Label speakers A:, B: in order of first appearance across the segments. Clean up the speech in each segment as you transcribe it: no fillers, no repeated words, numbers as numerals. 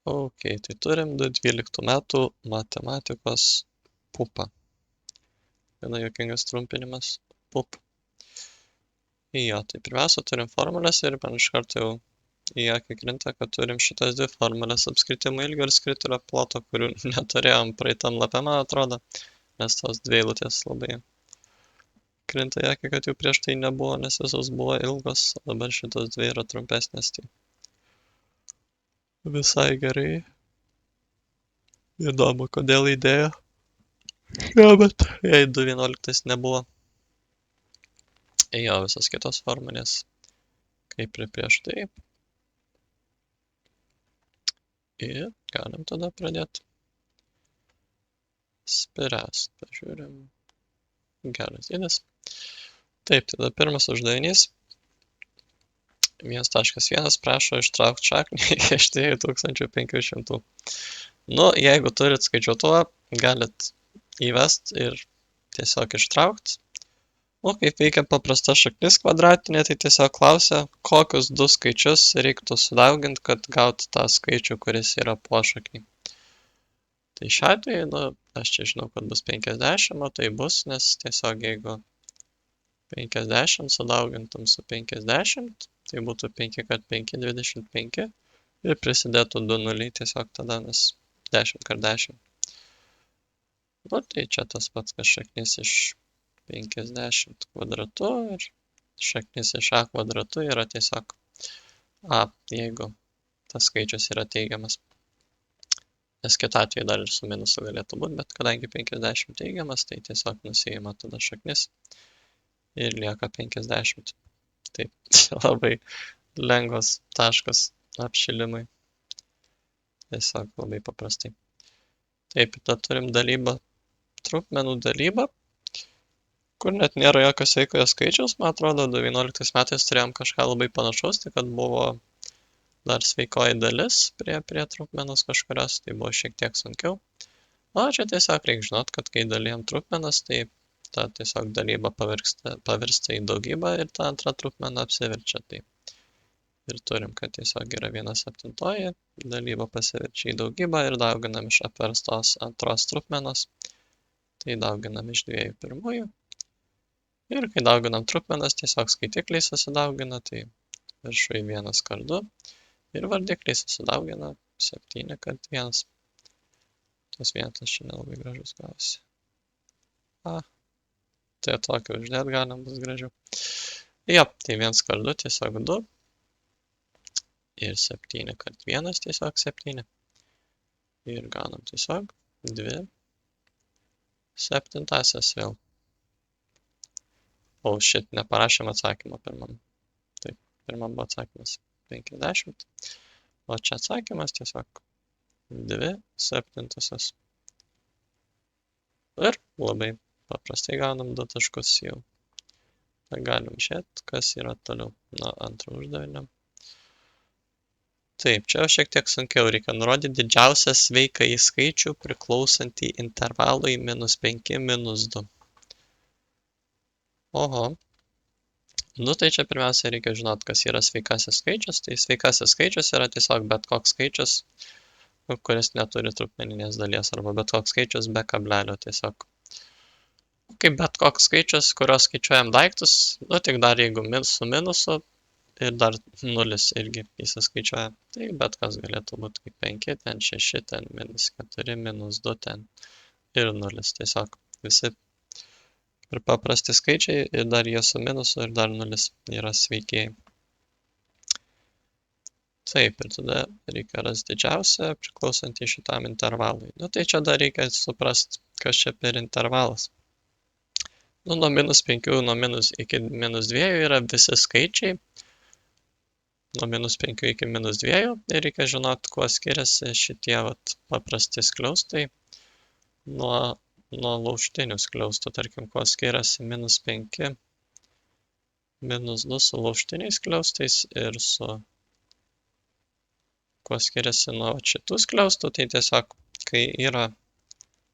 A: Ok, tai turim 12 metų matematikos pupą. Viena juokingas trumpinimas pup. Jo, tai pirmiausia turim formulės ir man iš karto jau į akį krinta, kad turim šitas dvi formulės apskritimo ilgio ir skritulio ploto, kurių neturėjom praeitam lape, man atrodo, nes tos dvi eilutės labai krinta į akį, kad jų prieš tai nebuvo, nes visos buvo ilgos, o dabar šitos dvi yra trumpesnės, tai visai gerai. Įdomu, kodėl įdėjo. Jo, bet jei 2.11 nebuvo. Jo, visos kitos formulės, kaip ir prieš tai. Ir galim tada pradėti spręst. Pažiūrim. Geras dydis. Taip, tada pirmas uždavinys. 1.1 prašo ištraukti šaknį iš 2500. Nu, jeigu turit skaičiuotuvą, galit įvest ir tiesiog ištraukti. O kaip veikia paprasta šaknis kvadratinė, tai tiesiog klausia, kokius du skaičius reiktų sudauginti, kad gautų tą skaičių, kuris yra pošaknį. Tai šiuo atveju, nu, aš čia žinau, kad bus 50, o tai bus, nes tiesiog jeigu 50 sudaugintum su 50, tai būtų 5 kart 5, 25 ir prisidėtų 2 nuliai tiesiog tada, nes 10 kart 10. Nu, tai čia tas pats, kas šaknis iš 50 kvadratu ir šaknis iš a kvadratu yra tiesiog a, jeigu tas skaičius yra teigiamas. Nes kitą atveju dar ir su minusu galėtų būti, bet kadangi 50 teigiamas, tai tiesiog nusiima tada šaknis ir lieka 50. Taip, labai lengvas taškas apšilimui. Tiesiog labai paprastai. Taip, tada turim dalybą, trupmenų dalybą, kur net nėra jokio sveikojo skaičiaus. Man atrodo, 2011 metais turėjom kažką labai panašaus, tai kad buvo dar sveikoji dalis prie trupmenos kažkurios, tai buvo šiek tiek sunkiau. O čia tiesiog reikia žinot, kad kai dalijam trupmenas, tai ta tiesiog dalyba pavirsta į daugybą ir ta antra trupmena apsiverčia. Tai ir turim, kad tiesiog yra 1/7, dalyba pasiverčia į daugybą ir dauginam iš apverstos antros trupmenos. Tai dauginam iš 2/1. Ir kai dauginam trupmenas, tiesiog skaitikliai susidaugina, tai viršui 1 kart 2. Ir vardikliai susidaugina 7 kart 1. Tas vienetas čia nelabai gražus gausi. Tai tokį uždėt galim, bus gražiau. Jo, tai 1 kart 2 tiesiog 2. Ir 7 kart 1 tiesiog 7. Ir gaunam tiesiog 2/7 vėl. O šit, neparašėm atsakymą pirmam. Taip, pirmam buvo atsakymas 50. O čia atsakymas tiesiog 2/7. Ir labai paprastai gaunam 2 taškus jau. Tai galim žiūrėti, kas yra toliau nuo antro uždavinio. Taip, čia šiek tiek sunkiau, reikia nurodyti didžiausią sveikąjį skaičių priklausantį intervalui -5, -2. Oho. Nu, tai čia pirmiausia reikia žinot, kas yra sveikasis skaičius. Tai sveikasis skaičius yra tiesiog bet koks skaičius, kuris neturi trupmeninės dalies, arba bet koks skaičius be kablelio tiesiog. Kaip bet koks skaičius, kurio skaičiuojam daiktus, nu, tik dar jeigu su minusu, ir dar nulis irgi įsiskaičiuoja. Tai bet kas galėtų būti kaip 5, ten 6, ten -4, -2, ten ir nulis. Tiesiog visi ir paprasti skaičiai, ir dar jie su minusu, ir dar nulis yra sveikieji. Taip, ir tada reikia rasti didžiausią priklausantį šitam intervalui. Nu, tai čia dar reikia suprasti, kas čia per intervalas. Nu, nuo -5, nuo minus iki -2 yra visi skaičiai. Nuo -5 iki -2 ir reikia žinot, kuo skiriasi šitie paprasti skliaustai nuo laužtinių skliaustų. Tarkim, kuo skiriasi -5, -2 su laužtiniais skliaustais ir kuo skiriasi nuo šitų skliaustų, tai tiesiog, kai yra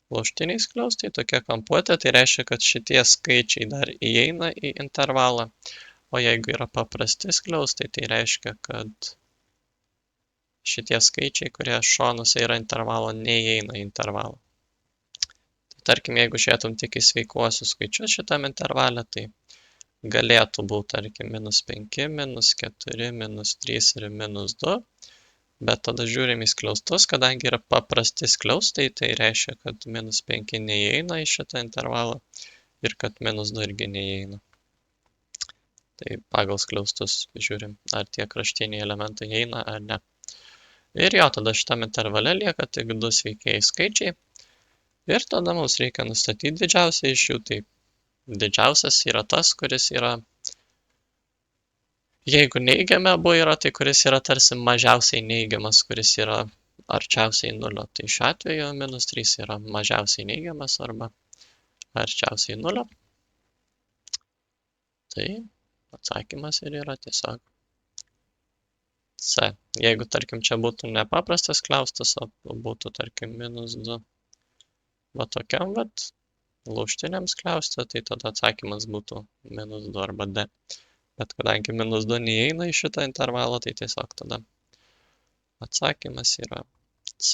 A: laužtiniai skliaustai, tokia kampuotė, tai reiškia, kad šitie skaičiai dar įeina į intervalą. O jeigu yra paprasti skliaustai, tai reiškia, kad šitie skaičiai, kurie šonuose yra intervalo, neįeina į intervalą. Tai tarkim, jeigu žiūrėtum tik į sveikuosius skaičius šitam intervale, tai galėtų būti, tarkim, -5, -4, -3 ir -2, bet tada žiūrim į skliaustus, kadangi yra paprasti skliaustai, tai reiškia, kad -5 neįeina į šitą intervalą ir kad -2 irgi neįeina. Tai pagal skliaustus žiūrim, ar tie kraštiniai elementai įeina ar ne. Ir jo, tada šitam intervale lieka tik 2 sveikieji skaičiai. Ir tada mums reikia nustatyti didžiausią iš jų. Tai didžiausias yra tas, kuris yra, jeigu neigiami abu yra, tai kuris yra tarsi mažiausiai neigiamas, kuris yra arčiausiai nulio. Tai šiuo atveju -3 yra mažiausiai neigiamas arba arčiausiai nulio. Tai atsakymas ir yra tiesiog C. Jeigu, tarkim, čia būtų nepaprastas skliaustas, o būtų, tarkim, -2, va tokiam, vat, lauštiniam skliauste, tai tada atsakymas būtų -2 arba D. Bet kadangi -2 neįeina į šitą intervalą, tai tiesiog tada atsakymas yra C.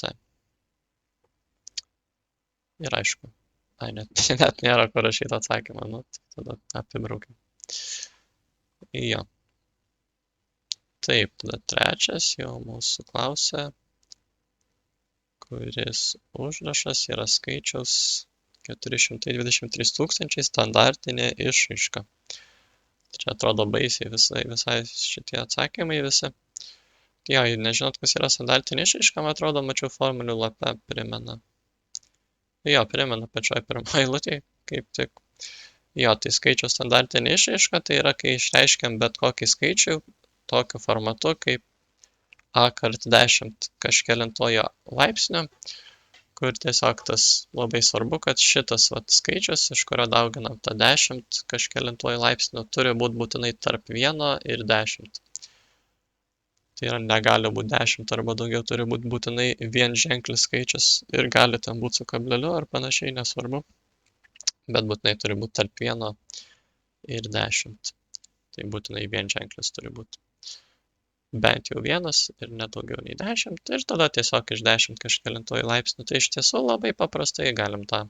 A: Ir aišku, net nėra kur rašyti atsakymą, nu, tai tada apibraukim. Jo. Taip, tada trečias jau mūsų klausia, kuris užrašas yra skaičiaus 423 000 standartinė išraiška. Čia atrodo baisiai visai šitie atsakymai visi. Jo, jei nežinot, kas yra standartinė išraiška, man atrodo, mačiau formulių lape primena. Jo, primena pačioj pirmoje eilutėje, kaip tik. Jo, tai skaičiaus standartinė išraiška, tai yra, kai išreiškiam bet kokį skaičių tokiu formatu, kaip a kart 10 kažkelintojo laipsnio, kur tiesiog tas labai svarbu, kad šitas skaičius, iš kurio dauginam tą 10 kažkelintojo laipsnio, turi būti būtinai tarp 1 ir 10. Tai yra, negali būti 10 arba daugiau, turi būti būtinai vienženklis skaičius ir gali ten būti su kableliu ar panašiai, nesvarbu. Bet būtinai turi būti tarp 1 ir 10. Tai būtinai vienženklis turi būti. Bent jau 1 ir nedaugiau nei 10. Ir tada tiesiog iš 10 kažkelintojo laipsnių. Tai iš tiesų labai paprastai galim tą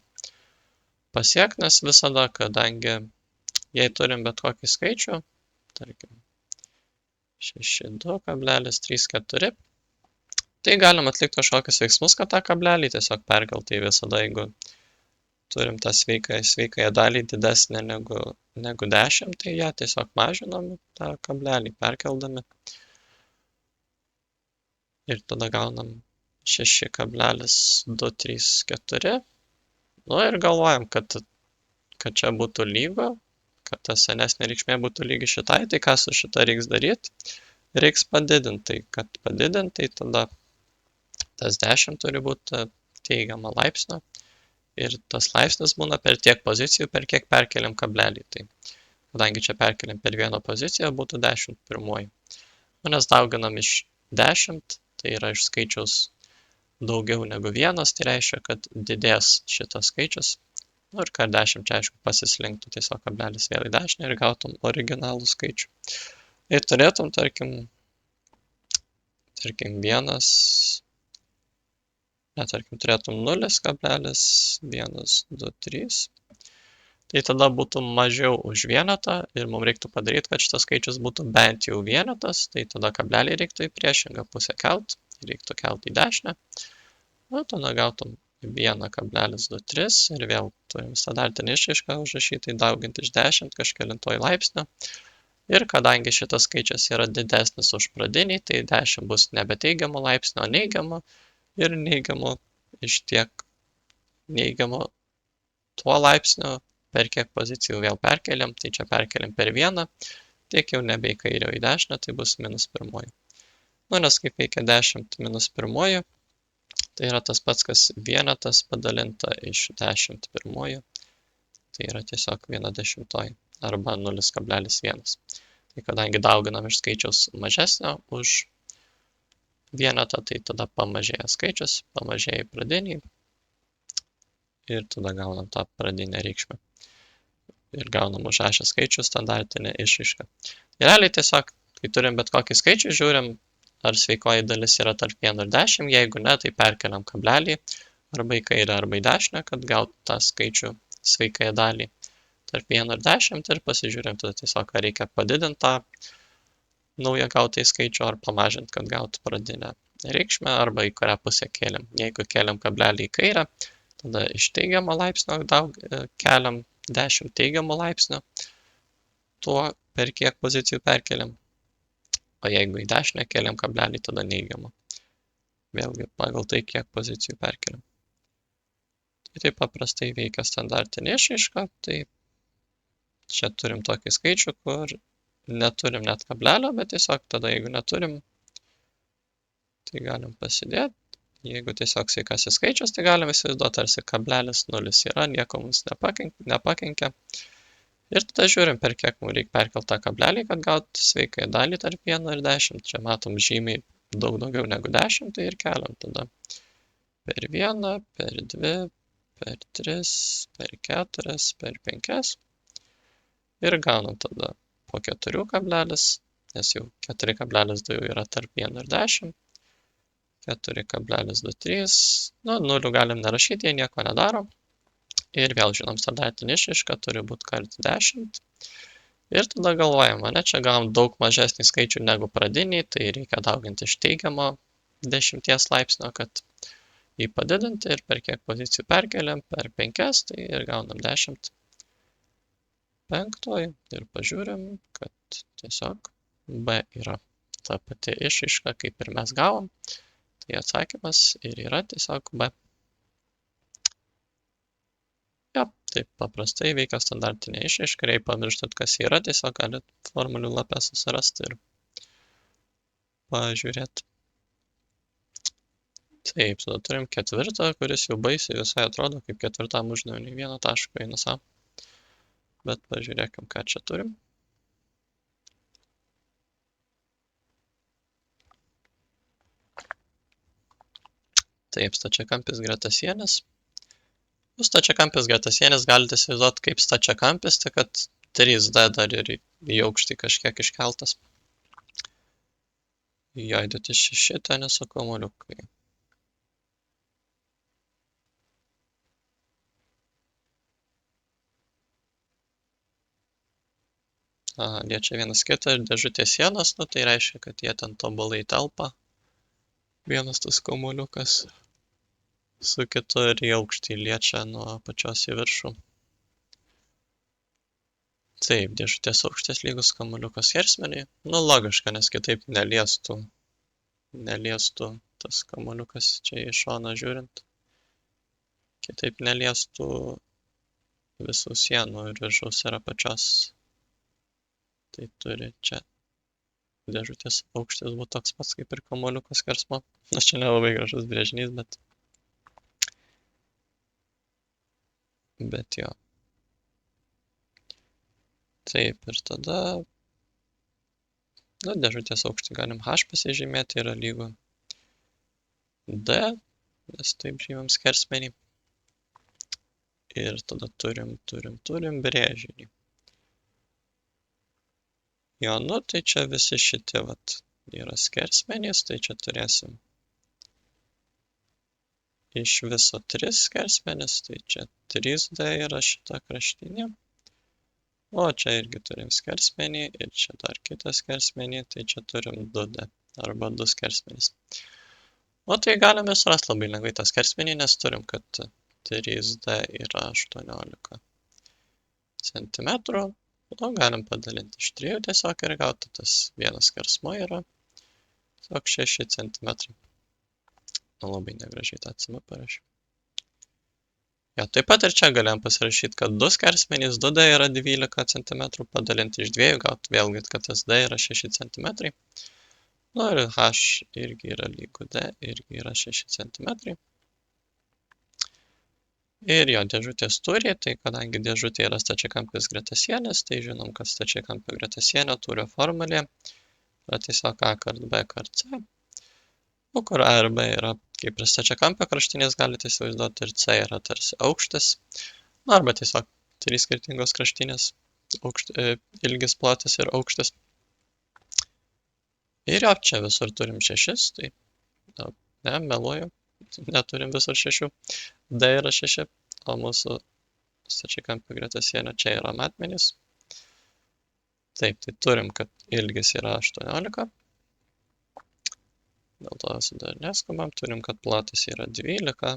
A: pasiekti, nes visada, kadangi jei turim bet kokį skaičių, tarkim 62,34, tai galim atlikti kažkokius veiksmus, kad tą kablelį tiesiog perkelti į visada, jeigu turim tą sveikąją dalį didesnę negu 10, tai ją tiesiog mažinam tą kablelį perkeldami. Ir tada gaunam 6,234. Nu ir galvojam, kad čia būtų lygu, kad ta senesnė reikšmė būtų lygi šitai, tai ką su šita reiks daryti? Reiks padidinti. Tai kad padidinti, tai tada tas 10 turi būti teigiama laipsnio. Ir tas laipsnis būna per tiek pozicijų, per kiek perkeliam kablelį. Tai kadangi čia perkeliam per vieną poziciją, būtų 10 pirmoji. Nes dauginam iš 10, tai yra iš skaičiaus daugiau negu 1, tai reiškia, kad didės šitas skaičius. Nu ir kad 10 čia aišku pasislinktų tiesiog kablelis vėl į dešinę ir gautum originalų skaičių. Ir turėtum, tarkim 0,123. Tai tada būtų mažiau už vienetą ir mums reiktų padaryti, kad šitas skaičius būtų bent jau vienetas, tai tada kablelį reiktų į priešingą pusę kelt, reiktų kelt į dešinę. Nu, tada gautum 1,23 ir vėl turim standartinį išraišką užrašyti, dauginti iš 10 kažkelintojo laipsnio. Ir kadangi šitas skaičius yra didesnis už pradinį, tai 10 bus nebe teigiamo laipsnio, o neigiamo. Ir neigiamo iš tiek neigiamo tuo laipsnio, per kiek pozicijų vėl perkeliam, tai čia perkeliam per 1, tiek jau nebe į kairę, į dešinę, tai bus -1. Nu, nes kaip veikia 10 -1, tai yra tas pats, kas vienetas padalinta iš 10 pirmojų, tai yra tiesiog 1/10 arba 0,1. Tai kadangi dauginam iš skaičiaus mažesnio už vienetą, tai tada pamažėja skaičius, pamažėja pradinį ir tada gaunam tą pradinę reikšmę. Ir gaunam užrašę skaičių standartinę išraišką. Ir realiai tiesiog, kai turim bet kokį skaičių, žiūrim, ar sveikoji dalis yra tarp 1 ir 10, jeigu ne, tai perkeliam kablelį arba į kairę, arba į dešinę, kad gautų tą skaičių sveikąją dalį tarp 1 ir 10 ir pasižiūrėm tada tiesiog, ar reikia padidinti tą naują gautą skaičių ar pamažinti, kad gautų pradinę reikšmę, arba į kurią pusę kėliam. Jeigu kėliam kablelį į kairę, tada iš teigiamo laipsnio keliam 10 teigiamų laipsnių, tuo per kiek pozicijų perkeliam. O jeigu į dešinę kėliam kablelį, tada neigiamą. Vėlgi pagal tai, kiek pozicijų perkeliam. Tai taip paprastai veikia standartinė išraiška. Tai čia turim tokį skaičių, kur neturim net kablelio, bet tiesiog tada, jeigu neturim, tai galim pasidėti. Jeigu tiesiog sveikasis skaičius, tai galim įsivaizduoti, tarsi kablelis 0 yra, nieko mums nepakenkia. Ir tada žiūrim, per kiek mums reikia perkelti tą kablelį, kad gautų sveikąją dalį tarp 1 ir 10. Čia matom žymiai daug daugiau negu 10, tai ir keliam tada per 1, per 2, per 3, per 4, per 5. Ir gaunam tada po 4 kablelis, nes jau 4,2 jau yra tarp 1 ir 10. 4,23. Nu, 0 galim nerašyti, jie nieko nedaro. Ir vėl žinom, standartinė išraiška turi būti kart 10. Ir tada galvojam, ne, čia gavom daug mažesnį skaičių negu pradinį, tai reikia dauginti iš teigiamo 10 laipsnio, kad jį padidinti ir per kiek pozicijų perkeliam, per 5, tai ir gaunam 10. 5 ir pažiūrim, kad tiesiog B yra ta pati išraiška, kaip ir mes gavom. Tai atsakymas ir yra tiesiog B. Ja, taip paprastai veikia standartinė išraiška. Jei pamirštat, kas yra, tiesiog galit formulių lapę susirasti ir pažiūrėti. Taip, tada turim ketvirtą, kuris jau baisiai visai atrodo kaip ketvirtam uždaviniui vieno taško eina savo. Bet pažiūrėkim, ką čia turim. Taip, stačiakampis gretasienis. Stačiakampis gretasienis galite įsivaizduoti kaip stačiakampis, tik kad 3D dar ir į aukštį kažkiek iškeltas. Jo įdėti 6 teniso kamuoliukai. Liečia vienas kitą ir dėžutės sienos, nu tai reiškia, kad jie ten tobulai telpa. Vienas tas kamuoliukas su kitu ir į aukštį liečia nuo pačios į viršų. Taip, dėžutės aukštis lygus kamuoliukas skersmeniui. Nu, logiška, nes kitaip neliestų tas kamuoliukas čia į šoną žiūrint. Kitaip neliestų visų sienų ir viršaus ir apačios. Tai turi čia dėžutės aukštis būtų toks pats kaip ir kamuoliukas skersmuo. Aš čia nelabai gražus brėžinys, bet jo. Taip, ir tada dėžutės aukštį galim H pasižymėti, yra lygu D, nes taip žymėm skersmenį. Ir tada turim brėžinį. Jo, nu tai čia visi šitie yra skersmenys, tai čia turėsim iš viso 3 skersmenis, tai čia 3D yra šita kraštinė. O čia irgi turim skersmenį ir čia dar kitą skersmenį, tai čia turim 2D arba 2 skersmenys. O tai galime surasti labai lengvai tą skersmenį, nes turim, kad 3D yra 18 cm. O galim padalinti iš 3 tiesiog ir gauti, tas vienas skersmuo yra tiesiog 6 cm. Labai negražiai tą atsime parašiau. Ja, taip pat ir čia galėjom pasirašyti, kad 2 skersmenys 2D yra 12 cm, padalinti iš 2, gauti vėlgi, kad tas D yra 6 cm. Nu ir H irgi yra lygu D, irgi yra 6 cm. Ir jo dėžutės tūriai, tai kadangi dėžutė yra stačiakampis gretasienis, tai žinom, kad stačiakampio gretasienio tūrio formulė yra tiesiog A kart B kart C. O kur A ir B yra kaip ir stačiakampio kraštinės, galite įsivaizduoti, ir C yra tarsi aukštis. Arba tiesiog 3 skirtingos kraštinės, ilgis, plotis ir aukštis. Ir jo, čia visur turim 6, tai ne, meluoju, neturim visur 6. D yra 6, o mūsų stačiakampio gretasienio čia yra matmenys. Taip, tai turim, kad ilgis yra 18. Dėl to dar neskubam. Turim, kad plotis yra 12.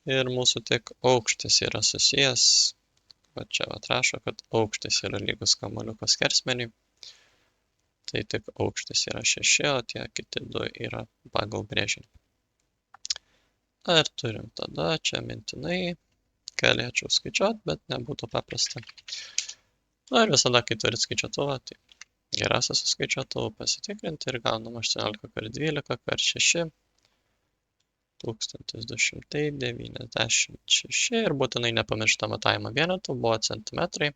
A: Ir mūsų tik aukštis yra susijęs. Va čia atrašo, kad aukštis yra lygus kamuoliuko skersmeniui. Tai tik aukštis yra 6, o tie kiti 2 yra pagal brėžinį. Ir turim tada čia mintinai. Galėčiau skaičiuoti, bet nebūtų paprasta. Na ir visada, kai turit skaičiuotuvą, tai geriausia su skaičiuotuvu pasitikrinti ir gaunam 18 kart 12 kart 6. 1296 ir būtinai nepamiršta matavimo vienetų, buvo centimetrai.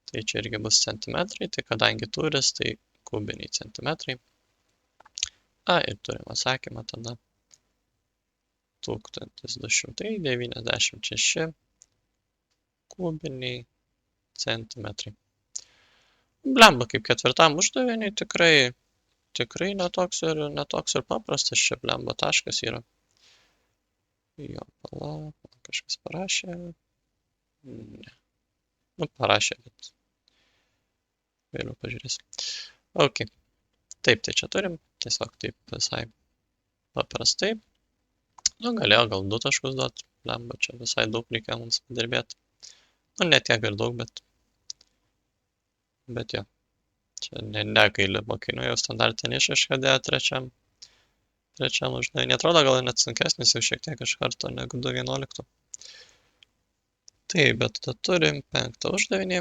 A: Tai čia irgi bus centimetrai, tai kadangi turis, tai kubiniai centimetrai. Ir turim atsakymą tada. 1296 kubiniai centimetrai. Blemba, kaip ketvirtam uždaviniui tikrai netoks ir paprastas čia blemba taškas yra. Jo, pala, kažkas parašė. Ne. Nu, parašė, bet vėliau pažiūrėsim. Ok. Taip, tai čia turim. Tiesiog taip visai paprastai. Nu, galėjo gal 2 taškus duoti. Blemba, čia visai daug reikia mums padirbėti. Nu, ne tiek ir daug, bet jo. Čia negaili mokinių, jau standartinį išraišką dėjo trečiam uždavinį. Atrodo, gal net sunkesnis jau šiek tiek iš karto negu 2.11. Taip, bet tada turim 5 uždavinį,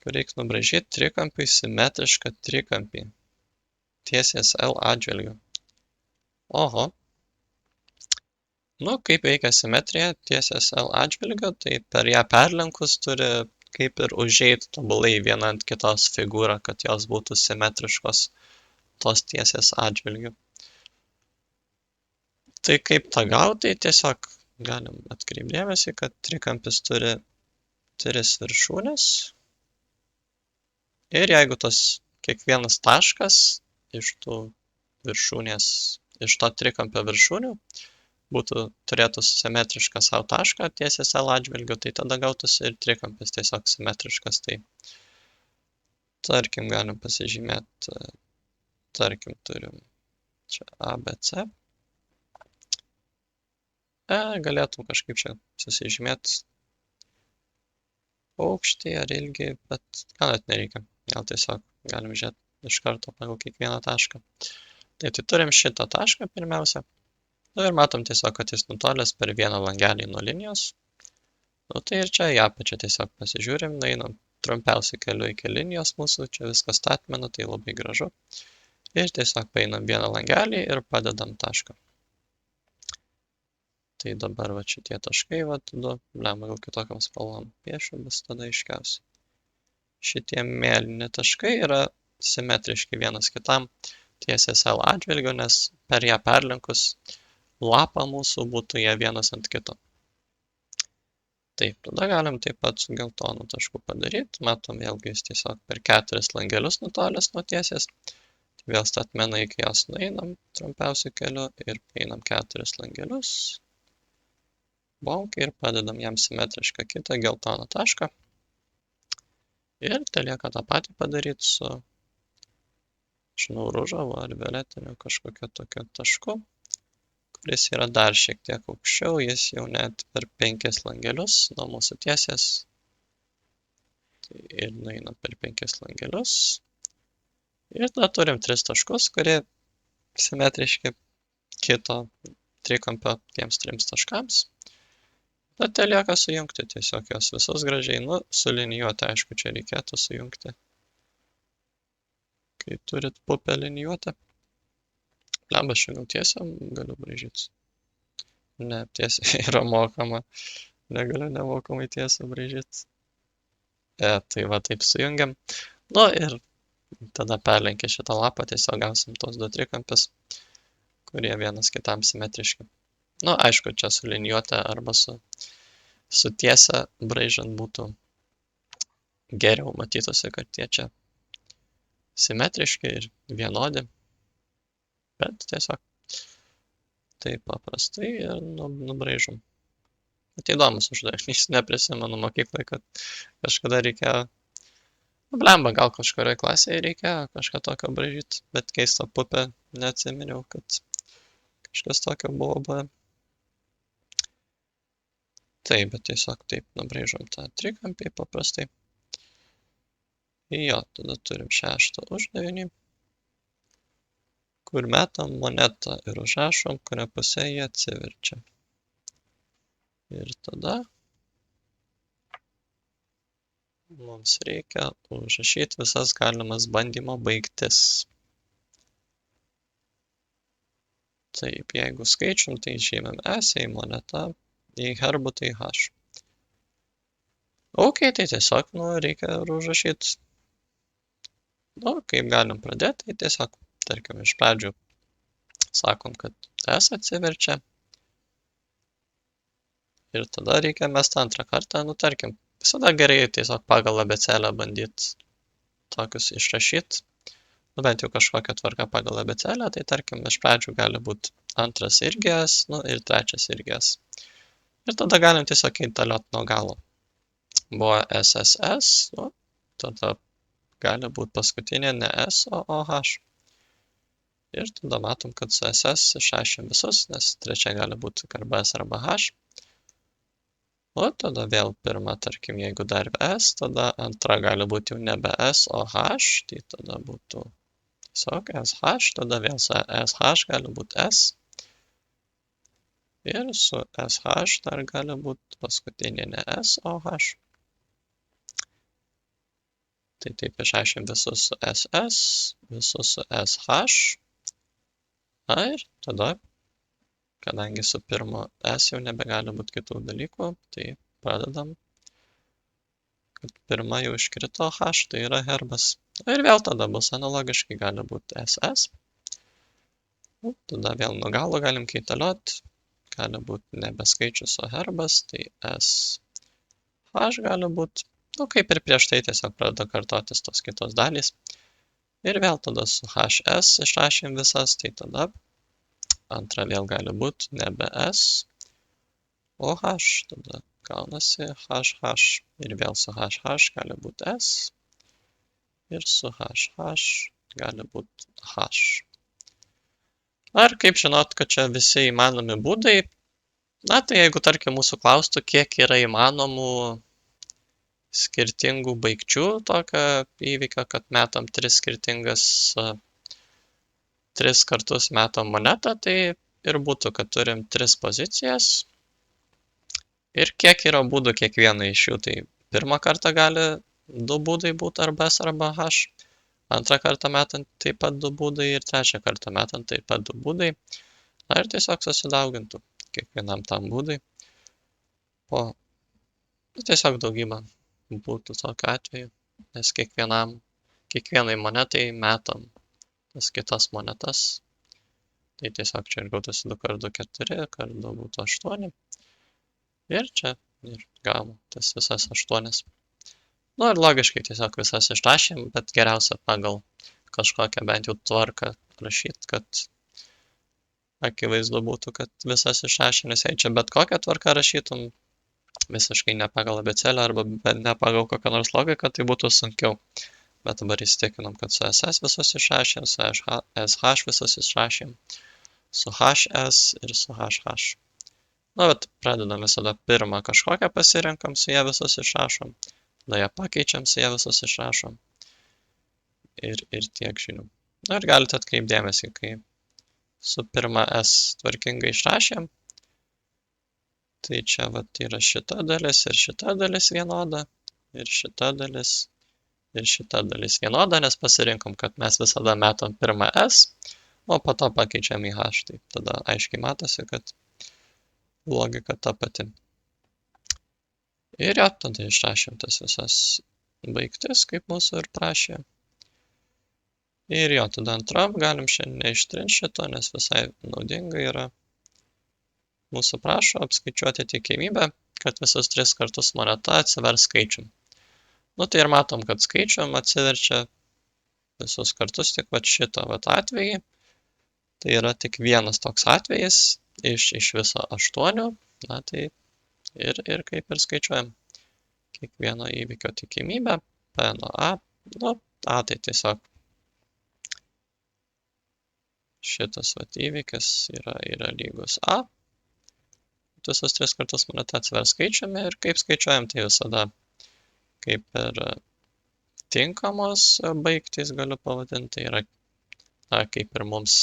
A: kur reikia nubraižyti trikampiui simetrišką trikampį tiesies L atžvilgiu. Oho. Nu, kaip veikia simetrija tiesies L atžvilgiu, tai per ją perlenkus turi kaip ir užeiti tobulai viena ant kitos figūrą, kad jos būtų simetriškos tos tiesies atžvilgiu. Tai kaip tą gauti, tai tiesiog galim atkreipdėmėsi, kad trikampis turi 3 viršūnės. Ir jeigu tas kiekvienas taškas iš tų viršūnės, iš to trikampio viršūnių turėtų simetrišką savo tašką tiesies L atžvilgiu, tai tada gautųsi ir trikampis tiesiog simetriškas. Tai tarkim galim pasižymėti, tarkim turim čia ABC. Galėtum kažkaip čia susižymėti aukštį ar ilgį, bet gal net nereikia. Gal tiesiog galim žiūrėti iš karto pagal kiekvieną tašką. Tai turim šitą tašką pirmiausia. Nu ir matom tiesiog, kad jis nutolęs per vieną langelį nuo linijos. Nu tai ir čia į apačią tiesiog pasižiūrim, einam trumpiausiu keliu iki linijos mūsų, čia viskas statmena, tai labai gražu. Ir tiesiog paeinam vieną langelį ir padedam tašką. Tai dabar va šitie taškai, va tada, blemba, gal kitokiam spalvom piešiu, bus tada aiškiausiai. Šitie mėlyni taškai yra simetriški vienas kitam tiesies L atžvilgiu, nes per ją perlenkus lapą mūsų būtų jie vienas ant kito. Taip, tada galim taip pat su geltonu tašku padaryti. Matom, vėlgi jis tiesiog per 4 langelius nutolęs nuo tiesės. Tai vėl statmena iki jos nueinam trumpiausiu keliu ir einam 4 langelius. Bonk ir padedam jam simetrišką kitą geltoną tašką. Ir telieka tą patį padaryti su, žinau, ružavo ar violetiniu kažkokiu tokiu tašku, kuris yra dar šiek tiek aukščiau, jis jau net per 5 langelius nuo mūsų tiesės. Tai ir nueina per 5 langelius. Ir tada turim 3 taškus, kurie simetriški kito trikampio tiems 3 taškams. Tada telieka sujungti tiesiog jos visus gražiai, nu, sulinijuoti, aišku, čia reikėtų sujungti. Kai turit pupę linijuotę. Blemba, šiandien tiesiam galiu braižyti. Ne, tiesiai yra mokama. Negaliu nemokamai tiesiai braižyti. Tai va taip sujungiam. Nu ir tada perlenkę šitą lapą tiesiog gausim tos 2 trikampis, kurie vienas kitam simetriški. Nu, aišku, čia su linijuote arba su tiesa braižant būtų geriau matytųsi, kad tie čia simetriški ir vienodi, bet tiesiog taip paprastai ir nubraižom. Bet įdomus uždavinys, neprisimenu mokyklai, kad kažkada reikėjo, blemba, gal kažkurioje klasėje reikėjo kažką tokio braižyti, bet keista pupė, neatsiminiau, kad kažkas tokio buvo buvę. Taip, bet tiesiog taip nubraižom tą trikampį paprastai. Jo, tada turim 6 uždavinį, kur metam monetą ir užrašom, kuria pusė jie atsiverčia. Ir tada mums reikia užrašyti visas galimas bandymo baigtis. Taip, jeigu skaičium, tai žymėm S, jei moneta, jei herbu, tai H. Ok, tai tiesiog, reikia užrašyti. Kaip galim pradėti, tai tiesiog, tarkim, iš pradžių sakom, kad S atsiverčia. Ir tada reikia mesti antrą kartą, tarkim, visada gerai tiesiog pagal abėcėlę bandyti tokius išrašyti. Bent jau kažkokią tvarką pagal abėcėlę, tai tarkim, iš pradžių gali būti antras irgi S, ir trečias irgi S. Ir tada galim tiesiog įtalioti nuo galo. Buvo SSS, tada gali būti paskutinė ne S, o H. Ir tada matom, kad su SS išrašėm visus, nes trečia gali būti arba S arba H. O tada vėl pirma, tarkim, jeigu dar S, tada antra gali būti jau nebe S, o H, tai tada būtų tiesiog SH, tada vėl su SH gali būti S. Ir su SH dar gali būti paskutinė ne S, o H. Tai taip išrašėm visus su SS, visus su SH. Na ir tada, kadangi su pirmo S jau nebegali būti kitų dalykų, tai pradedam, kad pirma jau iškrito H, tai yra herbas. Ir vėl tada bus analogiškai, gali būti SS. Tada vėl nuo galo galim kaitalioti, gali būti nebeskaičius, o herbas, tai SH gali būti. Kaip ir prieš tai tiesiog pradeda kartotis tos kitos dalys. Ir vėl tada su HS išrašėm visas, tai tada antra vėl gali būti nebe S, o H, tada gaunasi HH. Ir vėl su HH gali būti S, ir su HH gali būti H. Ar kaip žinot, kad čia visi įmanomi būdai? Tai jeigu, tarkim, mūsų klaustų, kiek yra įmanomų skirtingų baigčių tokio įvykio, kad metam 3 kartus metam monetą, tai ir būtų, kad turim 3 pozicijas. Ir kiek yra būdų kiekvieną iš jų, tai pirmą kartą gali 2 būdai būti arba S arba H, antrą kartą metant taip pat 2 būdai ir trečią kartą metant taip pat 2 būdai. Ir tiesiog susidaugintų kiekvienam tam būdai. Tiesiog daugybę būtų tokiu atveju, nes kiekvienai monetai metam tas kitas monetas. Tai tiesiog čia ir gautųsi 2 kart 2 4, kart 2 būtų 8. Ir čia ir gavom tas visas 8. Ir logiškai tiesiog visas išrašėm, bet geriausia pagal kažkokią bent jau tvarką rašyti, kad akivaizdu būtų, kad visas išrašėm, nes jei čia bet kokią tvarką rašytum, visiškai ne pagal abėcėlę arba ne pagal kokią nors logiką, tai būtų sunkiau. Bet dabar įsitikinom, kad su SS visus išrašėm, su SH visus išrašėm, su HS ir su HH. Bet pradedam visada pirmą kažkokią pasirenkam, su ją visus išrašom, tada ją pakeičiam, su ją visus išrašom. Ir tiek žinių. Ir galite atkreipti dėmesį, kai su pirma S tvarkingai išrašėm, tai čia yra šita dalis ir šita dalis vienoda, ir šita dalis vienoda, nes pasirinkom, kad mes visada metam pirmą S, o po to pakeičiam į H. Tai tada aiškiai matosi, kad logika ta pati. Ir tada išrašėm tas visas baigtis, kaip mūsų ir prašė. Ir tada antram galim šiandien neištrinti šito, nes visai naudinga yra. Mūsų prašo apskaičiuoti tikimybę, kad visus 3 kartus moneta atsivers skaičium. Tai ir matom, kad skaičium atsiverčia visus kartus tik vat šitą vat atvejį. Tai yra tik vienas toks atvejis iš viso 8, na tai ir kaip ir skaičiuojam kiekvieno įvykio tikimybę, P nuo A, nu, A tai tiesiog šitas vat įvykis yra lygus A. Visus 3 kartus moneta atsivers skaičiumi ir kaip skaičiuojam, tai visada kaip ir tinkamos baigtys galiu pavadinti, tai yra kaip ir mums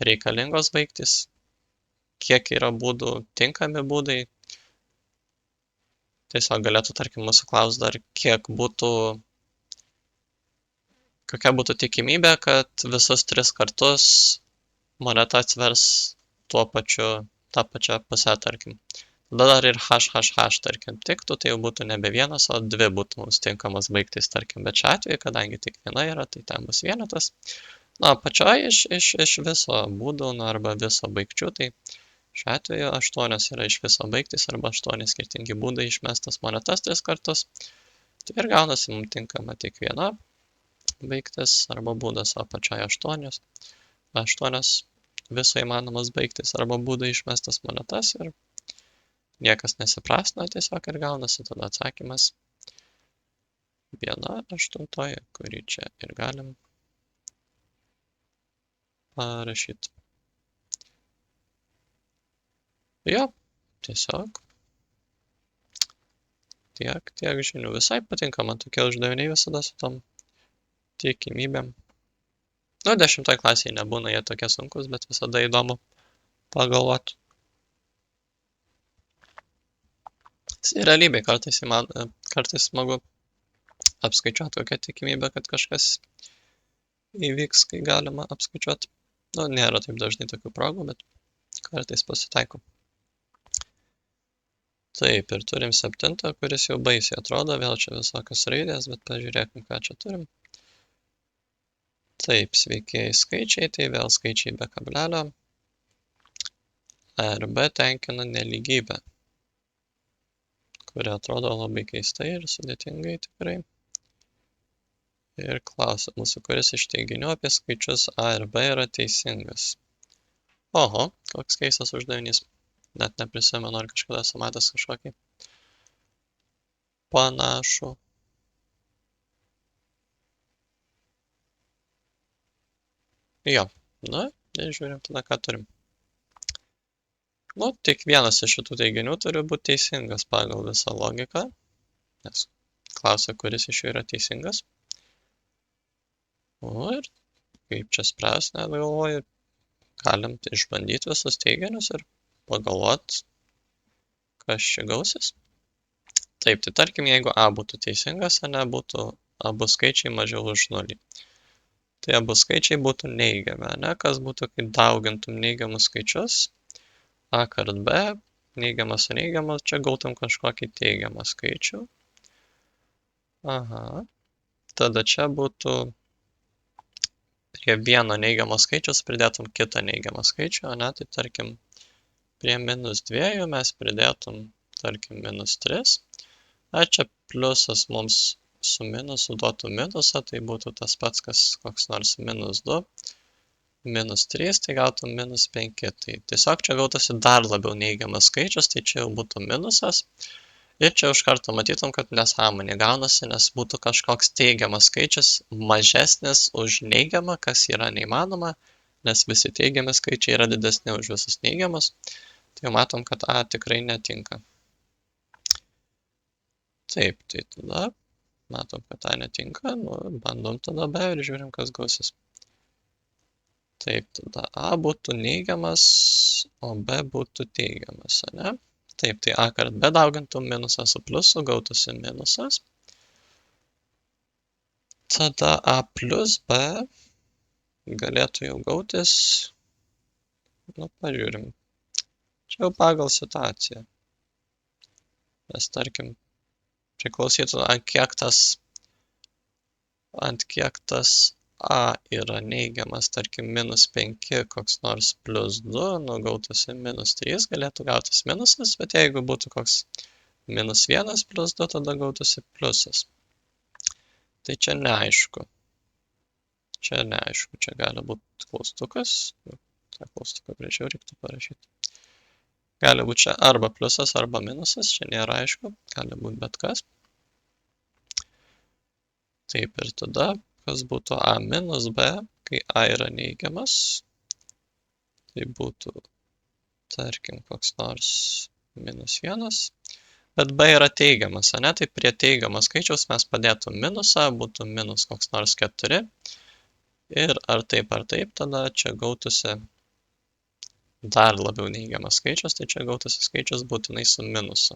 A: reikalingos baigtys, kiek yra būdų, tinkami būdai. Tiesiog galėtų, tarkim, mūsų klaus dar, kokia būtų tikimybė, kad visus 3 kartus moneta atsvers tą pačią pusę, tarkim. Tada dar ir HHH, tarkim, tiktų, tai jau būtų nebe vienas, o 2 būtų mums tinkamos baigtys, tarkim. Bet šiuo atveju, kadangi tik viena yra, tai ten bus vienetas. Na, apačioje iš viso būdų, arba viso baigčių, tai šiuo atveju 8 yra iš viso baigtys, arba 8 skirtingi būdai išmestas monetas 3 kartus. Tai ir gaunasi mums tinkama tik viena baigtis, arba būdas, o apačioje 8 viso įmanomas baigtis, arba būdai išmestas monetas ir niekas nesiprastina, tiesiog ir gaunasi tada atsakymas 1/8, kurį čia ir galim parašyti. Jo, tiesiog tiek žinių. Visai patinka man tokie uždaviniai visada su tom tikimybėm. Nu, 10 klasėje nebūna jie tokie sunkus, bet visada įdomu pagalvoti. Realybėj kartais smagu apskaičiuoti kokią tikimybę, kad kažkas įvyks, kai galima apskaičiuoti. Nu, nėra taip dažnai tokių progų, bet kartais pasitaiko. Taip, ir turim 7, kuris jau baisiai atrodo, vėl čia visokios raidės, bet pažiūrėkim, ką čia turim. Taip, sveikieji skaičiai, tai vėl skaičiai be kablelio. A ir B tenkina nelygybę, kuri atrodo labai keistai ir sudėtingai tikrai. Ir klausia mūsų, kuris iš teiginių apie skaičius A ir B yra teisingas. Oho, koks keistas uždavinys. Net neprisimenu, ar kažkada esu matęs kažkokį panašų. Jo, nu, ir žiūrim tada, ką turim. Nu, tik vienas iš šitų teiginių turi būti teisingas pagal visą logiką, nes klausia, kuris iš jų yra teisingas. Nu, ir kaip čia spręs, net galvoju, galim išbandyti visus teiginius ir pagalvot, kas čia gausis. Taip, tai tarkim, jeigu A būtų teisingas, būtų abu skaičiai mažiau už 0. Tai abu skaičiai būtų neigiami, kas būtų, kai daugintum neigiamus skaičius, A kart B, neigiamas su neigiamas, čia gautum kažkokį teigiamą skaičių. Aha, tada čia būtų prie vieno neigiamo skaičiaus pridėtum kitą neigiamą skaičių, tai tarkim, prie -2 mes pridėtum, tarkim, -3. Čia pliusas mums su minusu duotų minusą, tai būtų tas pats, kas koks nors -2, -3, tai gautum -5. Tai tiesiog čia gautasi dar labiau neigiamas skaičius, tai čia jau būtų minusas. Ir čia iš karto matytum, kad nesąmonė gaunasi, nes būtų kažkoks teigiamas skaičius mažesnis už neigiamą, kas yra neįmanoma, nes visi teigiami skaičiai yra didesni už visus neigiamus. Tai jau matom, kad A tikrai netinka. Taip, tai tada matom, kad A netinka, bandom tada B ir žiūrim, kas gausis. Taip, tada A būtų neigiamas, o B būtų teigiamas, ne? Taip, tai A kart B daugintum minusą su pliusu, gautųsi minusas. Tada A plus B galėtų jau gautis, pažiūrim. Čia jau pagal situaciją. Nes, tarkim, priklausytų, ant kiek tas A yra neigiamas, tarkim, -5, koks nors +2, gautųsi -3, galėtų gautis minusas, bet jeigu būtų koks -1 + 2, tada gautųsi pliusas. Tai čia neaišku. Čia neaišku, čia gali būti klaustukas. tą klaustuką greičiau reiktų parašyti. Gali būti čia arba pliusas, arba minusas, čia nėra aišku, gali būti bet kas. Taip ir tada, kas būtų a minus b, kai a yra neigiamas, tai būtų, tarkim, koks nors minus 1, bet b yra teigiamas, ane? Tai prie teigiamo skaičiaus mes padėtum minusą, būtų minus koks nors 4. Ir ar taip, tada čia gautųsi dar labiau neigiamas skaičius, tai čia gautųsi skaičius būtinai su minusu.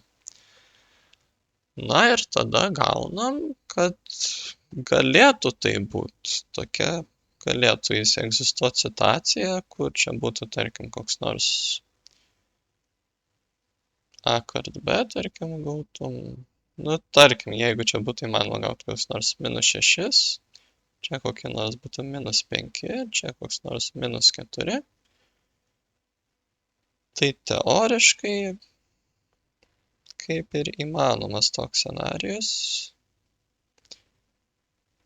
A: Na ir tada gaunam, kad galėtų tai būti tokia, galėtų jis egzistuoti situacija, kur čia būtų, tarkim, koks nors a kart b, tarkim, gautum. Nu, tarkim, jeigu čia būtų įmanoma gauti koks nors minus 6, čia kokie nors būtų minus 5, čia koks nors minus 4. Tai teoriškai kaip ir įmanomas toks scenarijus,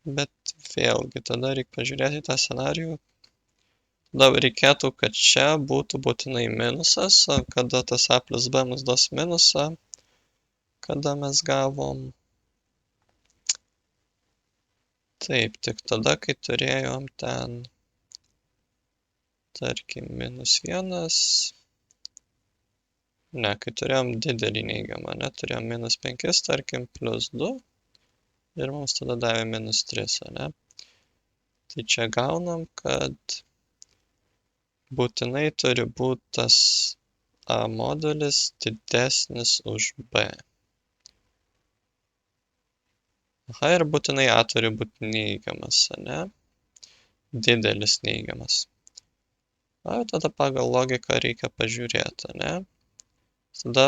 A: bet vėlgi tada reikia pažiūrėti tą scenarijų. Tada reikėtų, kad čia būtų būtinai minusas, o kada tas a plus b mums duos minusą, kada mes gavom. Taip, tik tada, kai turėjom ten, tarkim, minus 1. Ne, kai turėjom didelį neigiamą, turėjom minus 5, tarkim, plus 2 ir mums tada davė minus 3, ne? Tai čia gaunam, kad būtinai turi būti tas a modulis didesnis už b. Aha, ir būtinai a turi būti neigiamas, ne? Didelis neigiamas. O tada pagal logiką reikia pažiūrėti, ne? Tada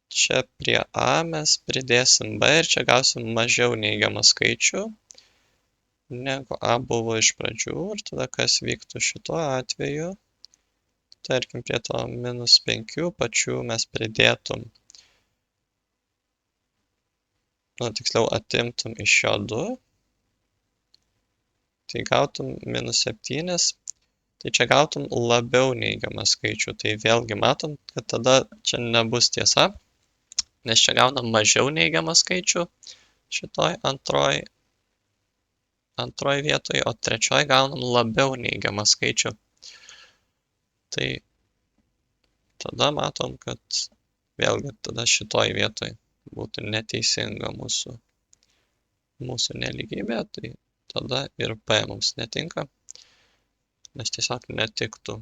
A: čia prie a mes pridėsim b ir čia gausim mažiau neigiamą skaičių, negu a buvo iš pradžių. Ir tada kas vyktų šituo atveju, tarkim, prie to minus 5 pačių mes pridėtum, tiksliau atimtum iš šio 2, tai gautum minus 7. Tai čia gautum labiau neigiamą skaičių. Tai vėlgi matom, kad tada čia nebus tiesa, nes čia gaunam mažiau neigiamą skaičių šitoj antroj vietoj, o trečioj gaunam labiau neigiamą skaičių. Tai tada matom, kad vėlgi tada šitoj vietoj būtų neteisinga mūsų nelygybė, tai tada ir p mums netinka. Nes tiesiog netiktų,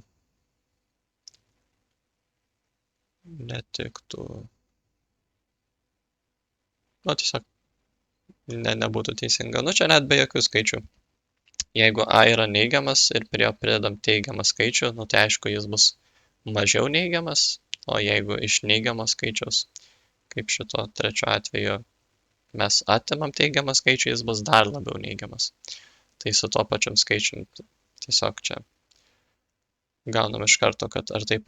A: tiesiog nebūtų teisinga. Čia net be jokių skaičių. Jeigu a yra neigiamas ir prie jo pridedam teigiamą skaičių, tai aišku, jis bus mažiau neigiamas, o jeigu iš neigiamo skaičiaus, kaip šito trečio atveju, mes atimam teigiamą skaičių, jis bus dar labiau neigiamas. Tai su tuo pačiam skaičium tiesiog čia gaunam iš karto, kad ar taip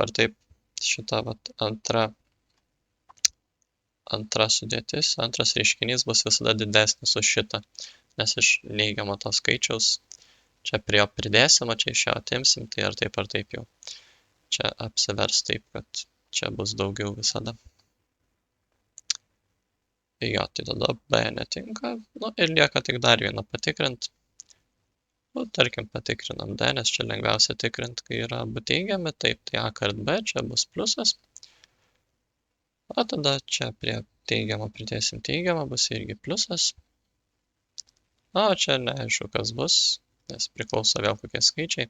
A: šita antra sudėtis, antras reiškinys bus visada didesnis už šitą, nes iš neigiamo to skaičiaus čia prie jo pridėsim, o čia iš jo atimsim, tai ar taip jau čia apsivers taip, kad čia bus daugiau visada. Jo, tai tada b netinka, ir lieka tik dar vieną patikrint. Tarkim, patikrinam d, nes čia lengviausia tikrinti, kai yra abu teigiami, taip, tai a kart b, čia bus pliusas. O tada čia prie teigiamo pridėsim teigiamą, bus irgi pliusas. O čia neaišku, kas bus, nes priklauso vėl kokie skaičiai.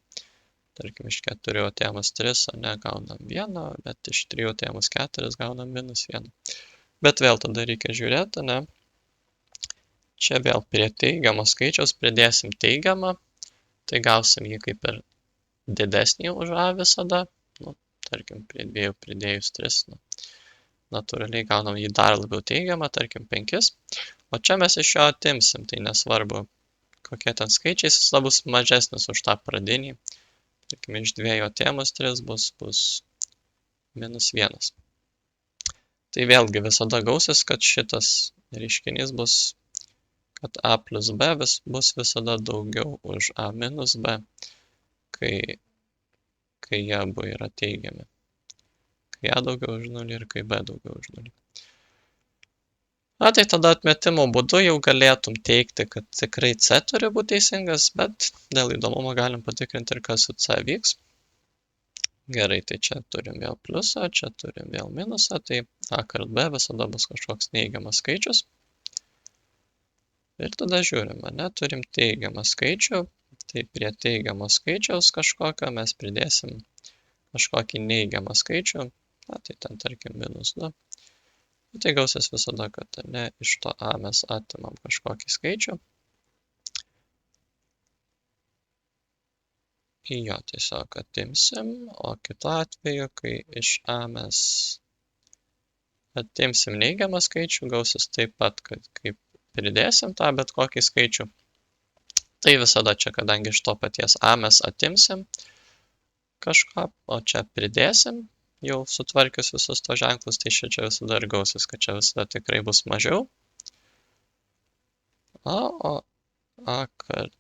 A: Tarkim, iš 4 atėmus 3, gaunam 1, bet iš 3 atėmus 4 gaunam minus 1. Bet vėl tada reikia žiūrėti, Čia vėl prie teigiamo skaičiaus pridėsim teigiamą. Tai gausim jį kaip ir didesnį už a visada. Tarkim, prie 2 pridėjus 3. Natūraliai gaunam jį dar labiau teigiamą, tarkim 5. O čia mes iš jo atimsim, tai nesvarbu, kokie ten skaičiai, jis bus mažesnis už tą pradinį. Tarkim, iš 2 atėmus 3 bus minus 1. Tai vėlgi visada gausis, kad šitas reiškinys bus kad a plus b bus visada daugiau už a minus b, kai jie abu yra teigiami. Kai a daugiau už 0 ir kai b daugiau už 0. Na, tai tada atmetimo būdu jau galėtum teigti, kad tikrai c turi būti teisingas, bet dėl įdomumo galim patikrinti ir kas su c vyks. Gerai, tai čia turim vėl pliusą, čia turim vėl minusą, tai a kart b visada bus kažkoks neigiamas skaičius. Ir tada žiūrim, ne, turim teigiamą skaičių, tai prie teigiamo skaičiaus kažkokio mes pridėsim kažkokį neigiamą skaičių, na, tai ten tarkim -2. Tai gausis visada, kad ne, iš to a mes atimam kažkokį skaičių. Jo tiesiog atimsim, o kitu atveju, kai iš a mes atimsim neigiamą skaičių, gausis taip pat, kad kaip pridėsim tą bet kokį skaičių. Tai visada čia, kadangi iš to paties a mes atimsim kažką, o čia pridėsim, jau sutvarkius visus to ženklus, tai čia visada ir gausis, kad čia visada tikrai bus mažiau. O a kart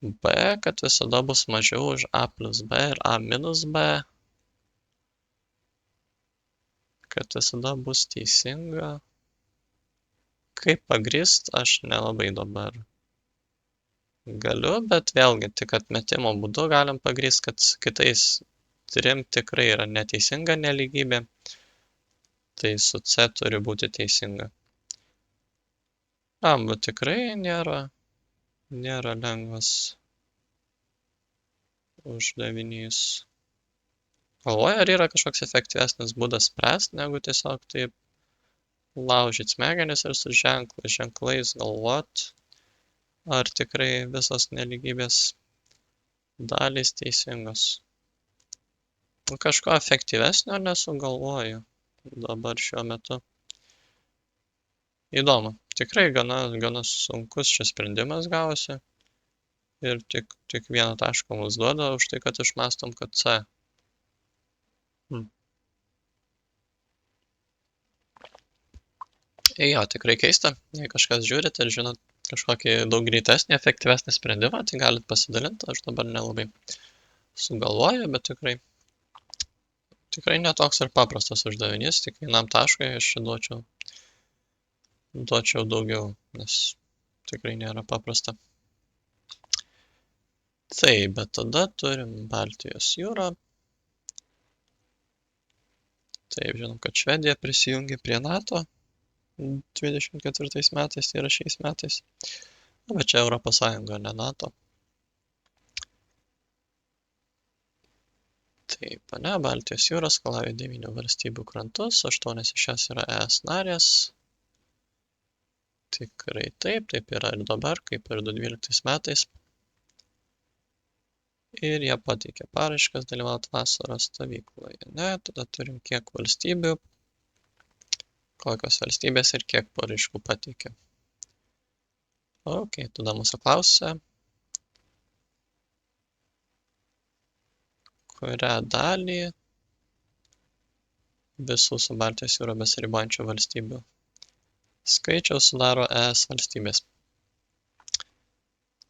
A: b, kad visada bus mažiau už a plus b ir a minus b, kad visada bus teisinga. Kaip pagrįst, aš nelabai dabar galiu, bet vėlgi tik atmetimo būdu galim pagrįst, kad kitais trim tikrai yra neteisinga nelygybė, tai su c turi būti teisinga. Bet tikrai nėra lengvas uždavinys. Galvoju, ar yra kažkoks efektyvesnis būdas spręsti, negu tiesiog taip laužyti smegenis ir su ženklais galvot, ar tikrai visos nelygybės dalys teisingos. Kažko efektyvesnio nesugalvoju dabar šiuo metu. Įdomu, tikrai gana sunkus šis sprendimas gavosi ir tik vieną tašką mums duoda už tai, kad išmastom, kad c. Jo, tikrai keista, jei kažkas žiūrit ir žinot kažkokį daug greitesnį, efektyvesnį sprendimą, tai galit pasidalinti, aš dabar nelabai sugalvoju, bet tikrai netoks ir paprastas uždavinys, tik vienam taškui aš duočiau daugiau, nes tikrai nėra paprasta. Taip, bet tada turim Baltijos jūrą. Taip, žinom, kad Švedija prisijungė prie NATO 24 metais, tai yra šiais metais. Bet čia Europos Sąjunga, ne NATO. Taip, ne, Baltijos jūra skalauja 9 valstybių krantus, 8 iš jas yra ES narės. Tikrai taip yra ir dabar, kaip ir 2012 metais. Ir jie pateikė paraiškas dalyvauti vasaros stovykloje. Ne, tada turim kiek valstybių, kokios valstybės ir kiek paraiškų pateikė. Ok, tada mūsų klausia, kurią dalį visų su Baltijos jūra besiribojančių valstybių skaičiaus sudaro ES valstybės.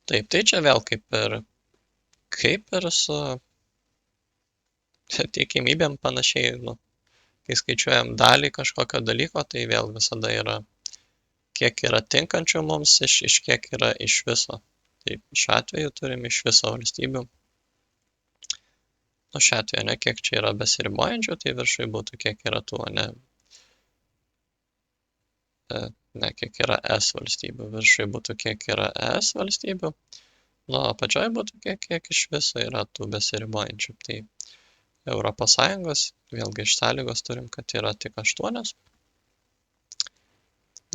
A: Taip, tai čia vėl kaip ir su tikimybėm panašiai, kai skaičiuojam dalį kažkokio dalyko, tai vėl visada yra, kiek yra tinkančių mums, iš kiek yra iš viso. Tai šiuo atveju turim iš viso valstybių. Šiuo atveju, ne, kiek čia yra besiribojančių, tai viršui būtų kiek yra tų, ne, kiek yra ES valstybių. Viršui būtų kiek yra ES valstybių. O apačioj būtų kiek iš viso yra tų besiribojančių. Tai Europos Sąjungos, vėlgi iš sąlygos turim, kad yra tik 8.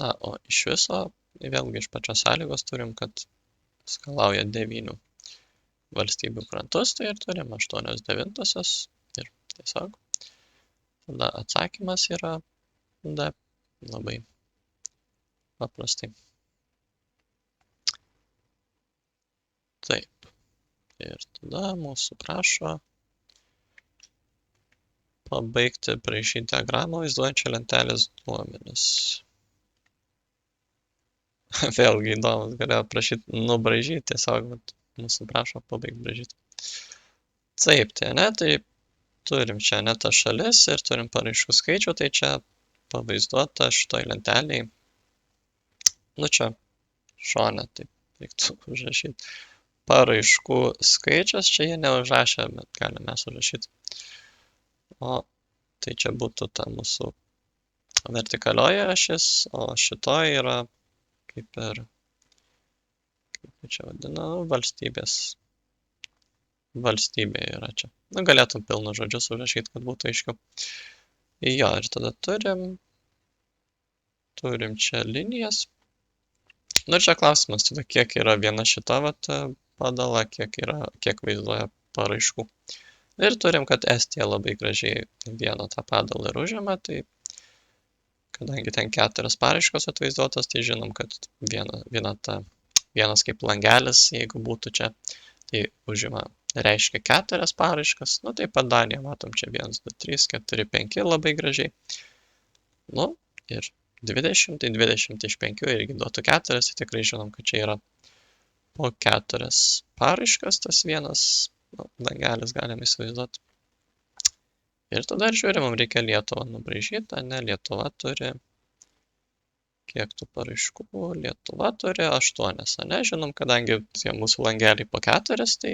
A: Na, o iš viso, vėlgi iš pačios sąlygos turim, kad skalauja 9 valstybių krantus, tai ir turim 8/9 ir tiesiog. Tada atsakymas yra D, labai paprastai. Taip. Ir tada mūsų prašo pabaigti braižyti diagramą vaizduojančią lentelės duomenis. Vėlgi įdomus, galėjo prašyti nubražyti, tiesiog, bet mūsų prašo pabaigti bražyti. Taip, tai ne, tai turim čia ne tas šalis ir turim paraiškų skaičių, tai čia pavaizduota šitoj lenteliai. Nu čia šone, taip reiktų užrašyti. Paraiškų skaičius, čia jie neužrašė, bet galime mes užrašyti. O tai čia būtų ta mūsų vertikalioji ašis, o šitoji yra kaip ir, kaip čia vadina, valstybė yra čia. Nu, galėtum pilnus žodžius užrašyti, kad būtų aiškiau. Jo, ir tada turim čia linijas. Nu, ir čia klausimas, tada kiek yra viena šita padala, kiek vaizduoja paraiškų. Ir turim, kad Estija labai gražiai vieną tą padalą ir užima, tai kadangi ten 4 paraiškos atvaizduotos, tai žinom, kad vienas kaip langelis, jeigu būtų čia, tai užima, reiškia 4 paraiškas. Nu, taip pat Danija, matom čia 1, 2, 3, 4, 5 labai gražiai. Nu, ir 20, tai 20 iš 5 irgi duotų 4, tai tikrai žinom, kad čia yra po 4 paraiškas, tas vienas langelis galim įsivaizduoti. Ir tada žiūrim, mums reikia Lietuvą nubraižyti, ne, Lietuva turi, kiek tų paraiškų, Lietuva turi 8, ne, žinom, kadangi tie mūsų langeliai po 4, tai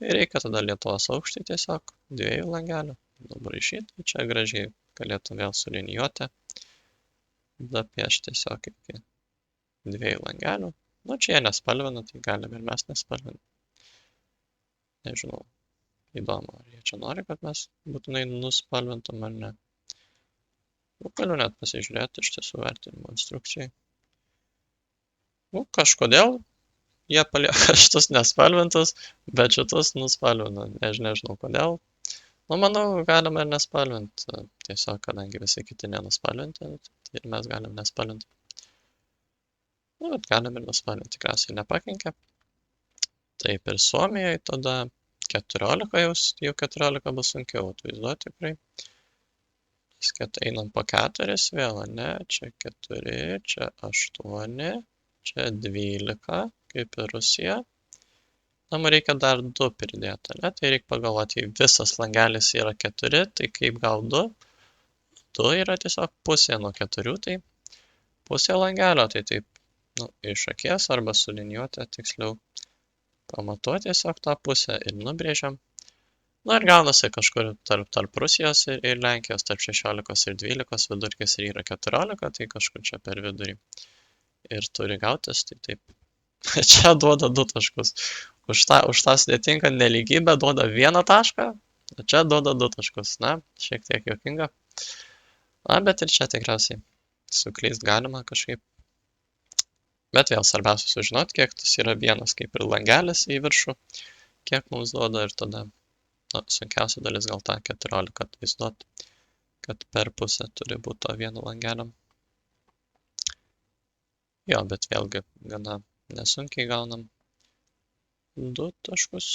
A: reikia tada Lietuvos aukštį tiesiog 2 langelių nubraižyti, čia gražiai galėtum vėl sulinijuoti, dapiešti tiesiog iki 2 langelių. Nu, čia jie nespalvina, tai galim ir mes nespalvinti. Nežinau, įdomu, ar jie čia nori, kad mes būtinai nuspalvintum ar ne. Nu, galiu net pasižiūrėti iš tiesų vertinimo instrukcijai. Nu, kažkodėl jie palieka šitus nespalvintus, bet šitus nuspalvina. Nežinau kodėl. Nu, manau, galime ir nespalvinti. Tiesiog, kadangi visi kiti nenuspalvinti, tai ir mes galim nespalvinti. Nu, bet galim ir nuspalvinti, tikriausiai nepakenkia. Taip ir Suomijoje tada 14, jau 14 bus sunkiau atvaizduoti tikrai. Kad einam po 4 vėl, ne, čia 4, čia 8, čia 12, kaip ir Rusija. Na, man reikia dar 2 pridėti, ne, tai reikia pagalvoti, jei visas langelis yra 4, tai kaip gal 2? 2 yra tiesiog pusė nuo 4, tai pusė langelio, tai taip, nu, iš akies arba sulinijuoti tiksliau. Pamatuoti tiesiog tą pusę ir nubrėžiam. Na ir gaunasi kažkur tarp Rusijos ir Lenkijos, tarp 16 ir 12, vidurkis ir yra 14, tai kažkur čia per vidurį. Ir turi gautis, tai taip. Čia duoda 2 taškus. Už tą sudėtingą nelygybę duoda 1 tašką, o čia duoda 2 taškus. Na, šiek tiek juokinga. Na, bet ir čia tikriausiai suklyst galima kažkaip. Bet vėl svarbiausia sužinoti, kiek tas yra vienas kaip ir langelis į viršų, kiek mums duoda ir tada, na, sunkiausia dalis gal tą 14 atvaizduoti, kad per pusę turi būti to vieno langelio. Jo, bet vėlgi gana nesunkiai gaunam 2 taškus.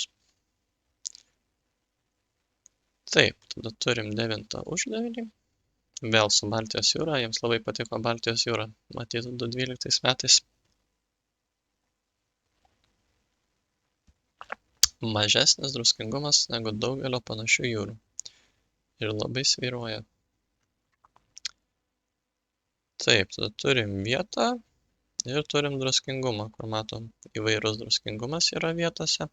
A: Taip, tada turim 9 uždavinį. Vėl su Baltijos jūra, jiems labai patiko Baltijos jūra, matytų 2012 metais. Mažesnis druskingumas negu daugelio panašių jūrų ir labai svyruoja. Taip, tada turim vietą ir turim druskingumą, kur matom įvairus druskingumas yra vietose.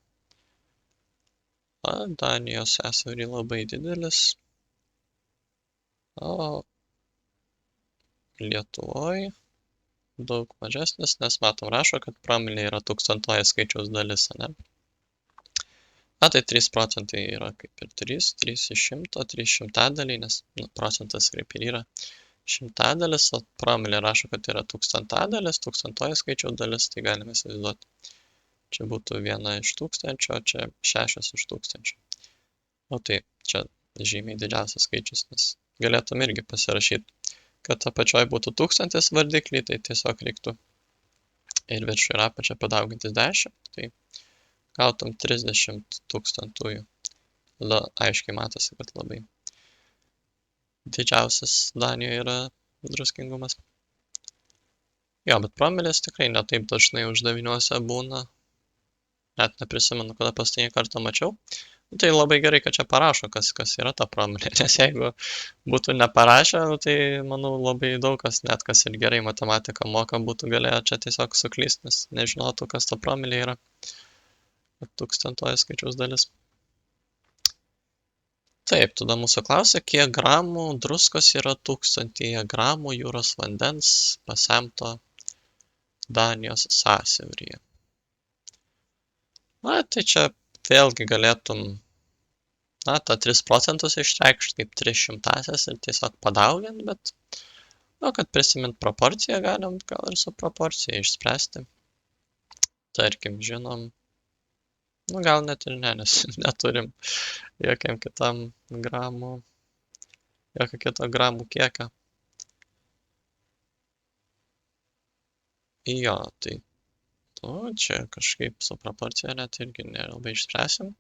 A: Danijos sąsiaury labai didelis, o Lietuvoje daug mažesnis, nes matom rašo, kad promilė yra 1000 skaičiaus dalis, ne? Na, tai 3 procentai yra kaip ir 3 iš 100, 3 šimtadaliai, nes procentas kaip ir yra šimtadalis, o promilė rašo, kad yra 1000-dalis, 1000 skaičiaus dalis, tai galime įsivaizduoti. Čia būtų 1 iš 1000, o čia 6 iš 1000. O tai čia žymiai didžiausias skaičius, nes galėtum irgi pasirašyti, kad apačioj būtų 1000 vardiklį, tai tiesiog reiktų ir viršų ir apačią padauginti 10, tai gautum 30 000. Tada aiškiai matosi, kad labai didžiausias Danijoje yra druskingumas. Jo, bet promilės tikrai netaip dažnai uždaviniuose būna. Net neprisimenu, kada paskutinį kartą mačiau. Nu, tai labai gerai, kad čia parašo, kas yra ta promilė. Nes jeigu būtų neparašę, nu, tai manau labai daug kas, net kas ir gerai matematiką moka, būtų galėję čia tiesiog suklysti, nes nežinotų, kas ta promilė yra. Tūkstantoji skaičiaus dalis. Taip, tada mūsų klausia, kiek gramų druskos yra 1000 gramų jūros vandens pasemto Danijos sąsiauryje. Na, tai čia vėlgi galėtum, na, tą 3 procentus išreikšti kaip 300-asias ir tiesiog padauginti, bet, nu, kad prisimint proporciją galim gal ir su proporcija išspręsti. Tarkim, žinom, nu, gal net ir ne, nes neturim jokiam kitam gramų, jokio kito gramų kiekio. Jo, tai, nu, čia kažkaip su proporcija net irgi nelabai išspręsim.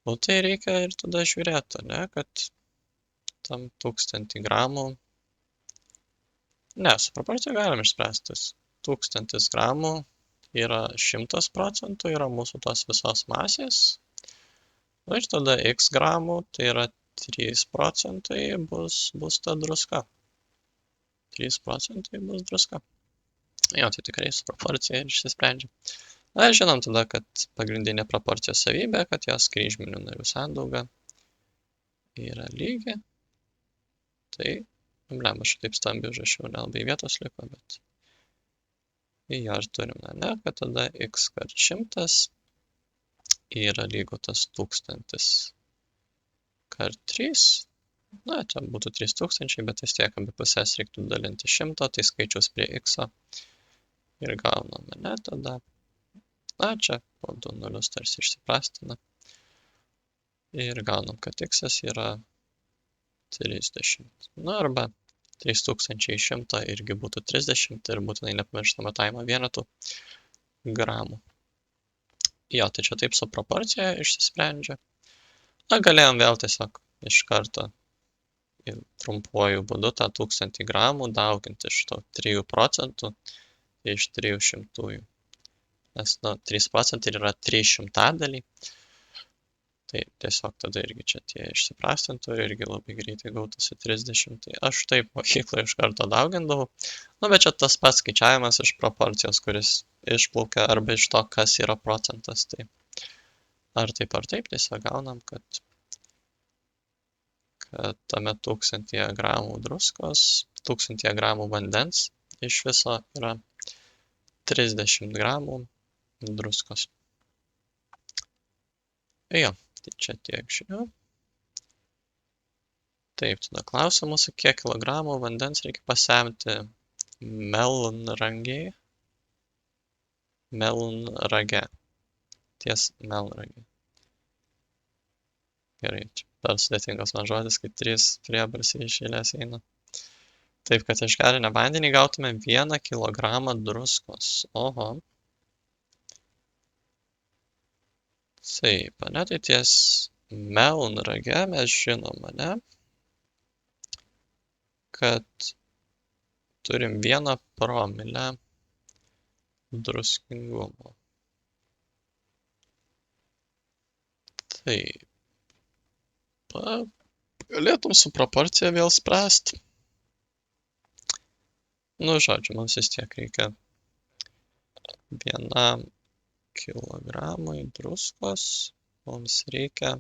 A: Nu, tai reikia ir tada žiūrėti, ne, kad tam 1000 gramų. Ne, su proporcija galim išspręsti. 1000 gramų yra 100%, yra mūsų tos visos masės. Ir tada x gramų, tai yra 3 procentai bus ta druska. 3 procentai bus druska. Jo, tai tikrai su proporcija ir išsisprendžia. Na, žinom tada, kad pagrindinė proporcijos savybė, kad jos kryžminių narių sandauga yra lygi. Tai, blemba, šitaip stambiai užrašiau, nelabai vietos liko, bet jo ir turim, ne, kad tada x kart 100 yra lygu tas 1000 kart 3. Na, čia būtų 3000, bet vis tiek abi pusės reiktų dalinti 100, tai skaičiaus prie x ir gauname, ne, tada. Na, čia po 2 nulius tarsi išsiprastina. Ir gaunam, kad x yra 30. Nu, arba 3100 irgi būtų 30 ir būtinai nepamirštama matavimo vienetų gramų. Jo, tai čia taip su proporcija išsisprendžia. Na, galėjom vėl tiesiog iš karto trumpuoju būdu tą 1000 gramų dauginti iš to 3 procentų iš 300. Nes, nu, 3 procentai yra 300-daliai. Tai tiesiog tada irgi čia tie išsiprastintų ir irgi labai greitai gautųsi 30. Tai aš taip mokykloje iš karto daugindavau. Nu, bet čia tas pats skaičiavimas iš proporcijos, kuris išplaukia arba iš to, kas yra procentas. Tai ar taip, tiesiog gaunam, kad tame 1000 gramų druskos, 1000 gramų vandens iš viso yra 30 gramų druskos. Jo, tai čia tiek žinių. Taip, tada klausia mūsų, kiek kilogramų vandens reikia pasemti melnragė. Ties melnragė. Gerai, čia per sudėtingas man žodis, kai 3 priebalsiai iš eilės eina. Taip, kad iš garinio vandenį gautume 1 kilogramą druskos. Oho. Taip, ne, tai ties melnrage mes žinom, ne, kad turim 1 promilę druskingumo. Taip. Galėtum su proporcija vėl spręsti. Nu, žodžiu, mums vis tiek reikia 1 kilogramui druskos, mums reikia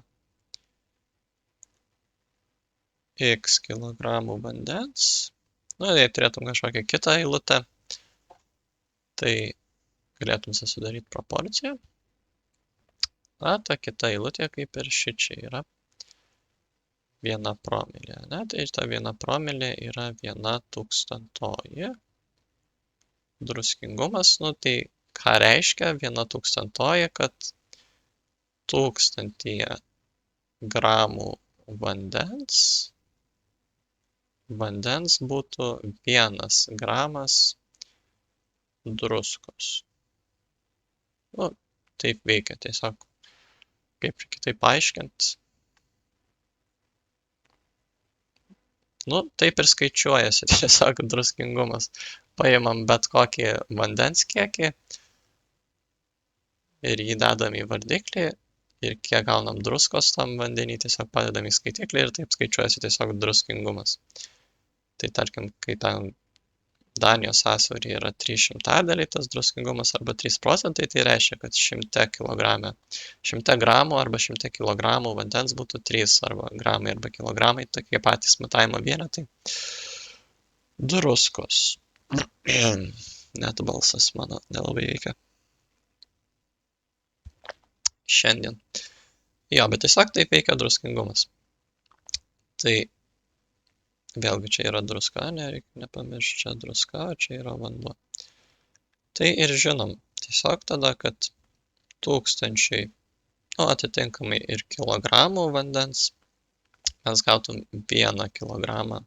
A: x kilogramų vandens. Nu, jei turėtum kažkokią kitą eilutę, tai galėtum susidaryti proporciją. Na, ta kita eilutė kaip ir šičia yra 1 promilė, ne? Tai ta 1 promilė yra 1/1000. Druskingumas, nu tai ką reiškia 1/1000, kad 1000 gramų vandens būtų 1 gramas druskos. Nu, taip veikia, tiesiog kaip kitaip paaiškinti. Nu, taip ir skaičiuojasi tiesiog druskingumas. paimam bet kokį vandens kiekį ir jį dedam į vardiklį ir kiek gaunam druskos tam vandenį, tiesiog padedam į skaitiklį ir taip skaičiuojasi tiesiog druskingumas. Tai tarkim, kai ten Danijos sąsiauryje yra 300 tas druskingumas arba 3%, tai reiškia, kad 100 gramų arba 100 kilogramų vandens būtų 3 arba gramai arba kilogramai, tokie patys matavimo vienetai. Druskos. Net balsas mano nelabai veikia. Šiandien. Jo, bet tiesiog taip veikia druskingumas. Tai vėlgi čia yra druska, nereikia nepamiršti, čia druska, čia yra vanduo. Tai ir žinom, tiesiog tada, kad 1000, atitinkamai ir kilogramų vandens, mes gautum 1 kilogramą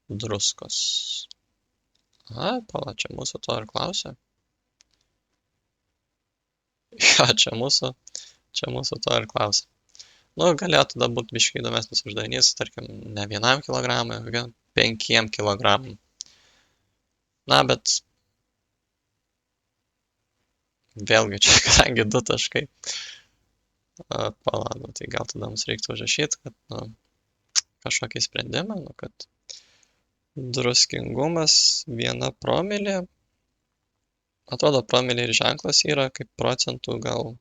A: druskos. Pala, čia mūsų to ir klausia. Ja, čia mūsų to ir klausia. Galėtų tada būti biškai įdomesnis uždavinys, tarkim, ne 1 kilogramui, o 5 kilogramam. Bet vėlgi čia, kadangi 2 taškai. Pala, tai gal tada mums reiktų užrašyti, kad kažkokį sprendimą, kad druskingumas 1 promilė. Atrodo, promilė ir ženklas yra kaip procentų gal.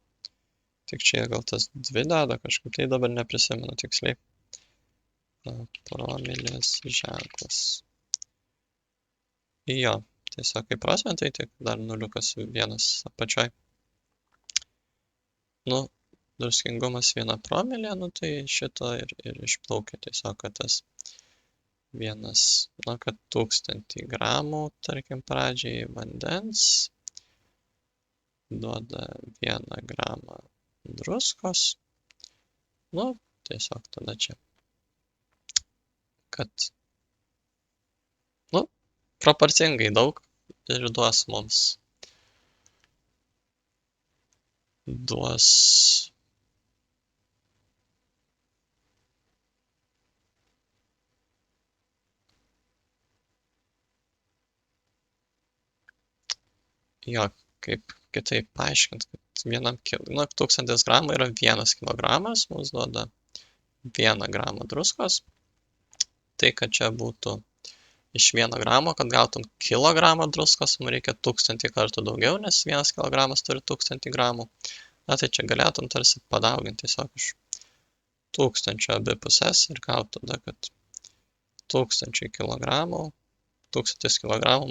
A: Tik čia gal tas 2 deda, kažkaip tai dabar neprisimenu tiksliai. Promilės ženklas. Jo, tiesiog kaip procentai, tik dar 0,1 apačioj. Druskingumas 1 promilė, tai šito ir išplaukia tiesiog, kad tas 1, kad 1000 gramų, tarkim, pradžiai vandens duoda 1 gramą druskos. Tiesiog tada čia, kad, proporcingai daug ir duos mums. Jo, kaip kitaip paaiškinti, kad 1000 gramų yra 1 kilogramas, mums duoda 1 gramą druskos. Tai, kad čia būtų iš 1 gramo, kad gautum kilogramą druskos, mums reikia 1000 kartų daugiau, nes 1 kilogramas turi 1000 gramų. Tai čia galėtum tarsi padauginti tiesiog iš 1000 abi pusės ir gautų tada, kad 1000 kilogramų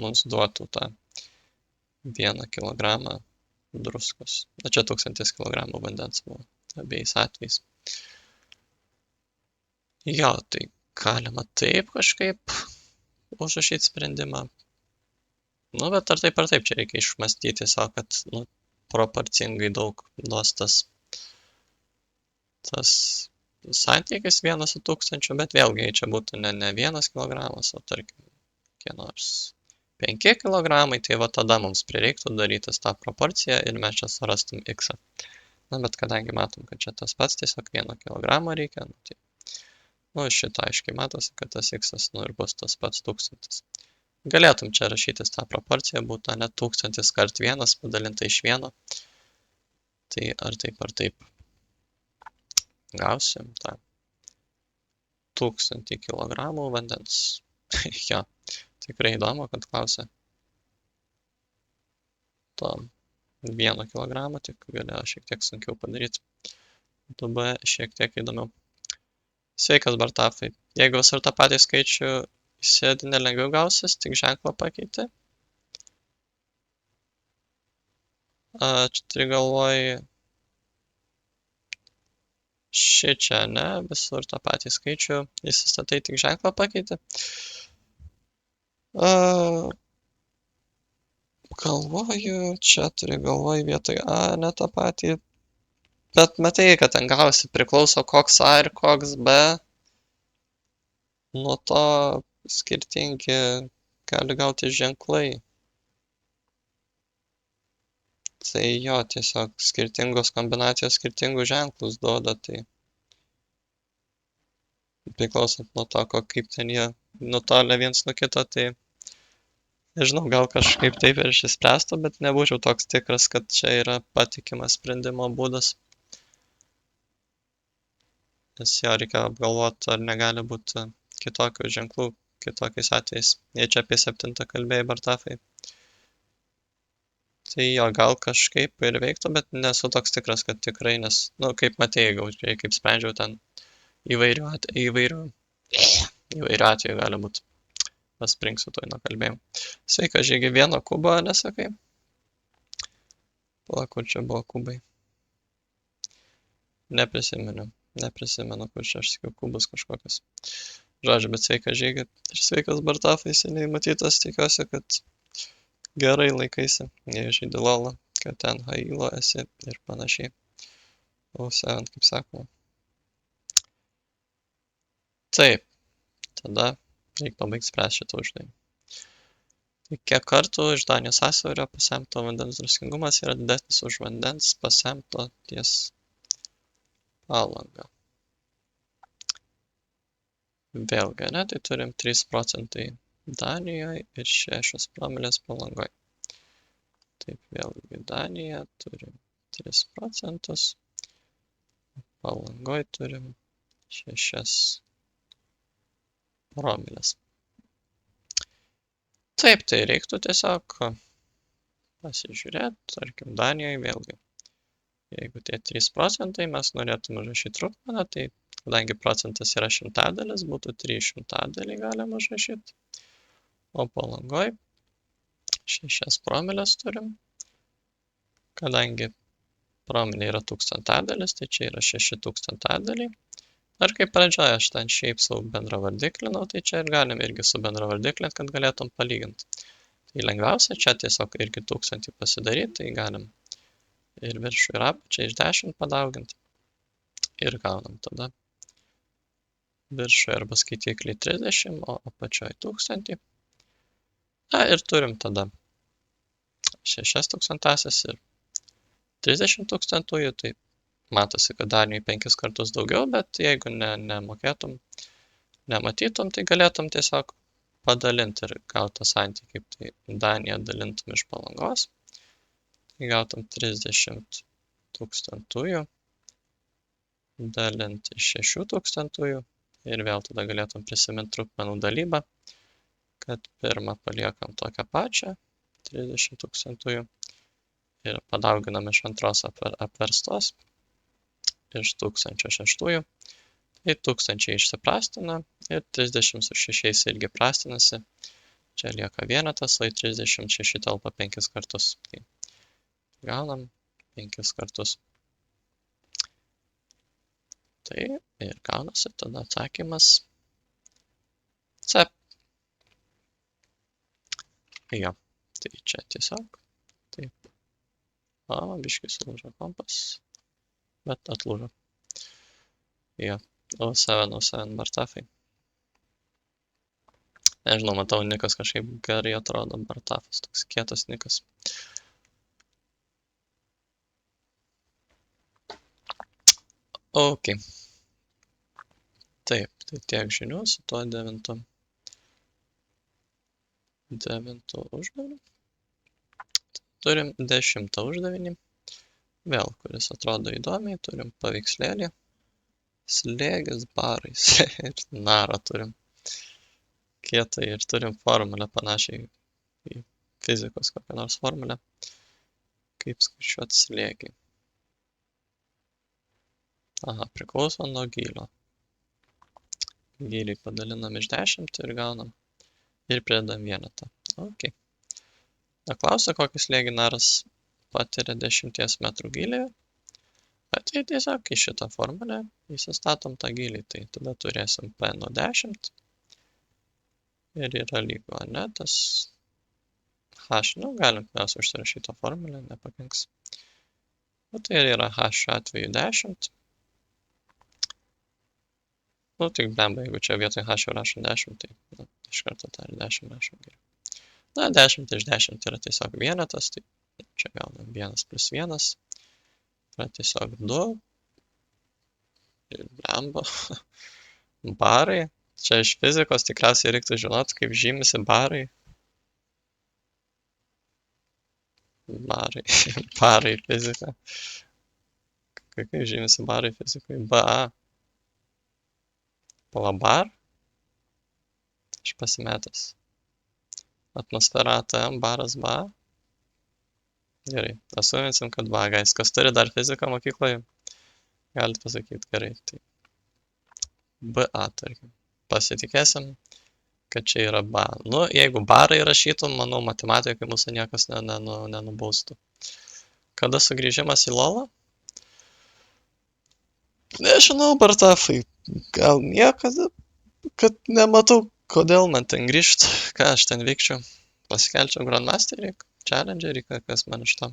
A: mums duotų tą 1 kilogramą druskos. Čia 1000 kilogramų vandens buvo abiejais atvejais. Jo, tai galima taip kažkaip užrašyti sprendimą. Bet ar taip čia reikia išmastyti tiesiog, kad proporcingai daug duos tas santykis 1 su 1000, bet vėlgi čia būtų ne 1 kilogramas, o tarkim, kokie nors 5 kilogramai, tai tada mums prireiktų darytis tą proporciją ir mes čia surastum x. Bet kadangi matom, kad čia tas pats, tiesiog 1 kilogramą reikia, tai šitą aiškiai matosi, kad tas x ir bus tas pats 1000. Galėtum čia rašytis tą proporciją, būtų ne 1000 kart 1 padalinta iš 1. Tai ar taip gausim tą 1000 kilogramų vandens. Jo, tikrai įdomu, kad klausia to 1 kilogramą, tik galėjo šiek tiek sunkiau padaryti. Dabar šiek tiek įdomiau. Sveikas, Bartafai. Jeigu visur tą patį skaičių įsėdi, nelengviau gausis, tik ženklą pakeiti. Čia turi galvoj šičia, ne? Visur tą patį skaičių įsistatai, tik ženklą pakeiti. Galvoju, čia turi galvoj vietoj A, ne tą patį. Bet matai, kad ten gausi priklauso koks A ir koks B. Nuo to skirtingi gali gauti ženklai. Tai jo, tiesiog skirtingos kombinacijos skirtingus ženklus duoda, tai priklausant nuo to, kaip ten jie nutolę viens nuo kito, tai Nežinau, gal kažkaip taip ir išspręstų, bet nebūčiau toks tikras, kad čia yra patikimas sprendimo būdas. Nes jo reikia apgalvoti, ar negali būti kitokių ženklų kitokiais atvejais. Jei čia apie 7 kalbėjai, Bartafai. Tai jo, gal kažkaip ir veiktų, bet nesu toks tikras, kad tikrai, nes, nu, kaip matėjai, gal, kaip sprendžiau ten įvairių atvejų gali būti. Paspringsiu toj nuo kalbėjimų. Sveika, Žygi, vieno kubo, nesakai? Pala, kur čia buvo kubai? Neprisimenu, kur čia aš sakiau kubus kažkokius. Žodžiu, bet sveika, Žygi. Ir sveikas, Bartafai, seniai matytas, tikiuosi, kad gerai laikaisi, jei žaidi lolą, kad ten hailo esi ir panašiai. O 7, kaip sakoma. Taip, tada reikia pabaigti spręsti šitą uždavinį. Tai kiek kartų iš Danijos sąsiaurio pasemto vandens druskingumas yra didesnis už vandens pasemto ties Palanga. Vėlgi, ne, tai turim 3 procentai Danijoje ir 6 promilės Palangoje. Taip, vėlgi Danija turim 3 procentus, Palangoje turim 6 promilės. Taip, tai reiktų tiesiog pasižiūrėti, tarkim, Danijoje vėlgi. Jeigu tie 3 procentai mes norėtume užrašyti trupmeną, tai kadangi procentas yra šimtadalis, būtų 3 šimtadaliai galima užrašyti. O Palangoje 6 promilės turim. Kadangi promilė yra tūkstantadalis, tai čia yra 6 tūkstantadaliai. Ar kaip pradžioje aš ten šiaip savo bendrą vardiklinau, tai čia ir galim irgi su bendrą vardiklint, kad galėtum palyginti. Tai lengviausia čia tiesiog irgi 1000 pasidaryti, tai galim ir viršų ir apačią iš 10 padauginti. Ir gaunam tada viršų arba skaitiklį 30, o apačioje 1000. Na ir turim tada 6 tūkstantąsias ir 30 tūkstantųjų, tai matosi, kad Danijoje 5 kartus daugiau, bet jeigu nemokėtum, nematytum, tai galėtum tiesiog padalinti ir gauti tą santykį. Tai Daniją dalintum iš Palangos, tai gautum 30 tūkstantųjų dalinti iš 6 tūkstantųjų ir vėl tada galėtum prisiminti trupmenų dalybą, kad pirmą paliekam tokią pačią, 30 tūkstantųjų ir padauginam iš antros apverstos iš 1006, tai 1000 išsiprastina ir 30 su 6 irgi prastinasi. Čia lieka vienetas, o į 36 telpa 5 kartus. Tai gaunam 5 kartus. Tai ir gaunasi tada atsakymas C. Jo, tai čia tiesiog. Taip. O, biškai sulūžo kompas. Bet atlūžo. Jo, 07 Bartafai. Nežinau, matau, nikas kažkaip gerai atrodo, Bartafas, toks kietas nikas. Ok. Taip, tai tiek žinių su tuo 9 uždaviniu. Turim 10 uždavinį. Vėl, kuris atrodo įdomiai, turim paveikslėlį, slėgis barais ir narą turim kietai ir turim formulę panašiai į fizikos kokią nors formulę, kaip skaičiuoti slėgį. Aha, priklauso nuo gylio. Gylį padalinam iš 10 ir gaunam ir pridedam vienetą. Ok. Klausia, kokį slėgį naras patiria 10 metrų gylyje. Tai tiesiog į šitą formulę įsistatom tą gylį. Tai tada turėsim P nuo 10 ir yra lygu, ne, tas H, nu, galim mes užsirašyti tą formulę, nepakenks. O tai yra H šiuo atveju 10. Nu, tik blemba, jeigu čia vietoj H jau rašom 10, tai iš karto tą ir 10 rašom geriau. Na, 10 iš 10 yra tiesiog vienetas, tai čia gaunam 1 plus 1, yra tiesiog 2, ir blemba, barai, čia iš fizikos tikriausiai reiktų žinoti, kaip žymisi barai. Barai. Barai fizika. Kaip žymisi barai fizikai? BA. Palabar? Aš pasimetęs. Atmosfera ATM, baras BA. Gerai, asuminsim, kad BA, guys. Kas turi dar fiziką mokykloje? Galit pasakyti, gerai. Tai BA, tarkim. Pasitikėsim, kad čia yra BA. Nu, jeigu barai rašytum, manau, matematikai mūsų niekas nenubaustų. Kada sugrįžimas į LoL'ą? Nežinau, Bartafai. Gal niekada, kad nematau, kodėl man ten grįžti, ką aš ten veikčiau. Pasikelčiau Grandmasterį, Challengerį, kas man iš to.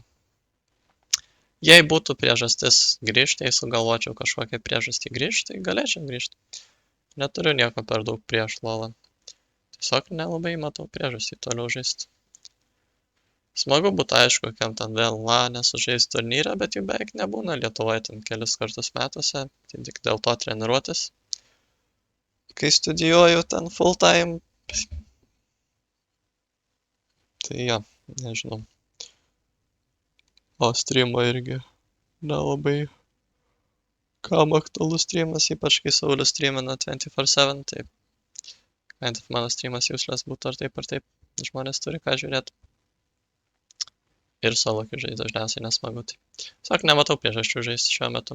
A: Jei būtų priežastis grįžti, jei sugalvočiau kažkokią priežastį grįžti, tai galėčiau grįžti. Neturiu nieko per daug prieš LoL'ą. Tiesiog nelabai matau priežastį toliau žaisti. Smagu būtų, aišku, kokiam ten vėl nesužais turnyrą, bet jų beveik nebūna Lietuvoje ten kelis kartus metuose, tai tik dėl to treniruotis. Kai studijuoju ten full time, tai jo, nežinau. O streamo irgi nelabai kam aktualus streamas, ypač kai Saulius streamina 24/7, tai bent mano streamas useless būtų ar taip, žmonės turi ką žiūrėti. Ir solo kai žais dažniausiai nesmagu, tai tiesiog nematau priežasčių žaisti šiuo metu.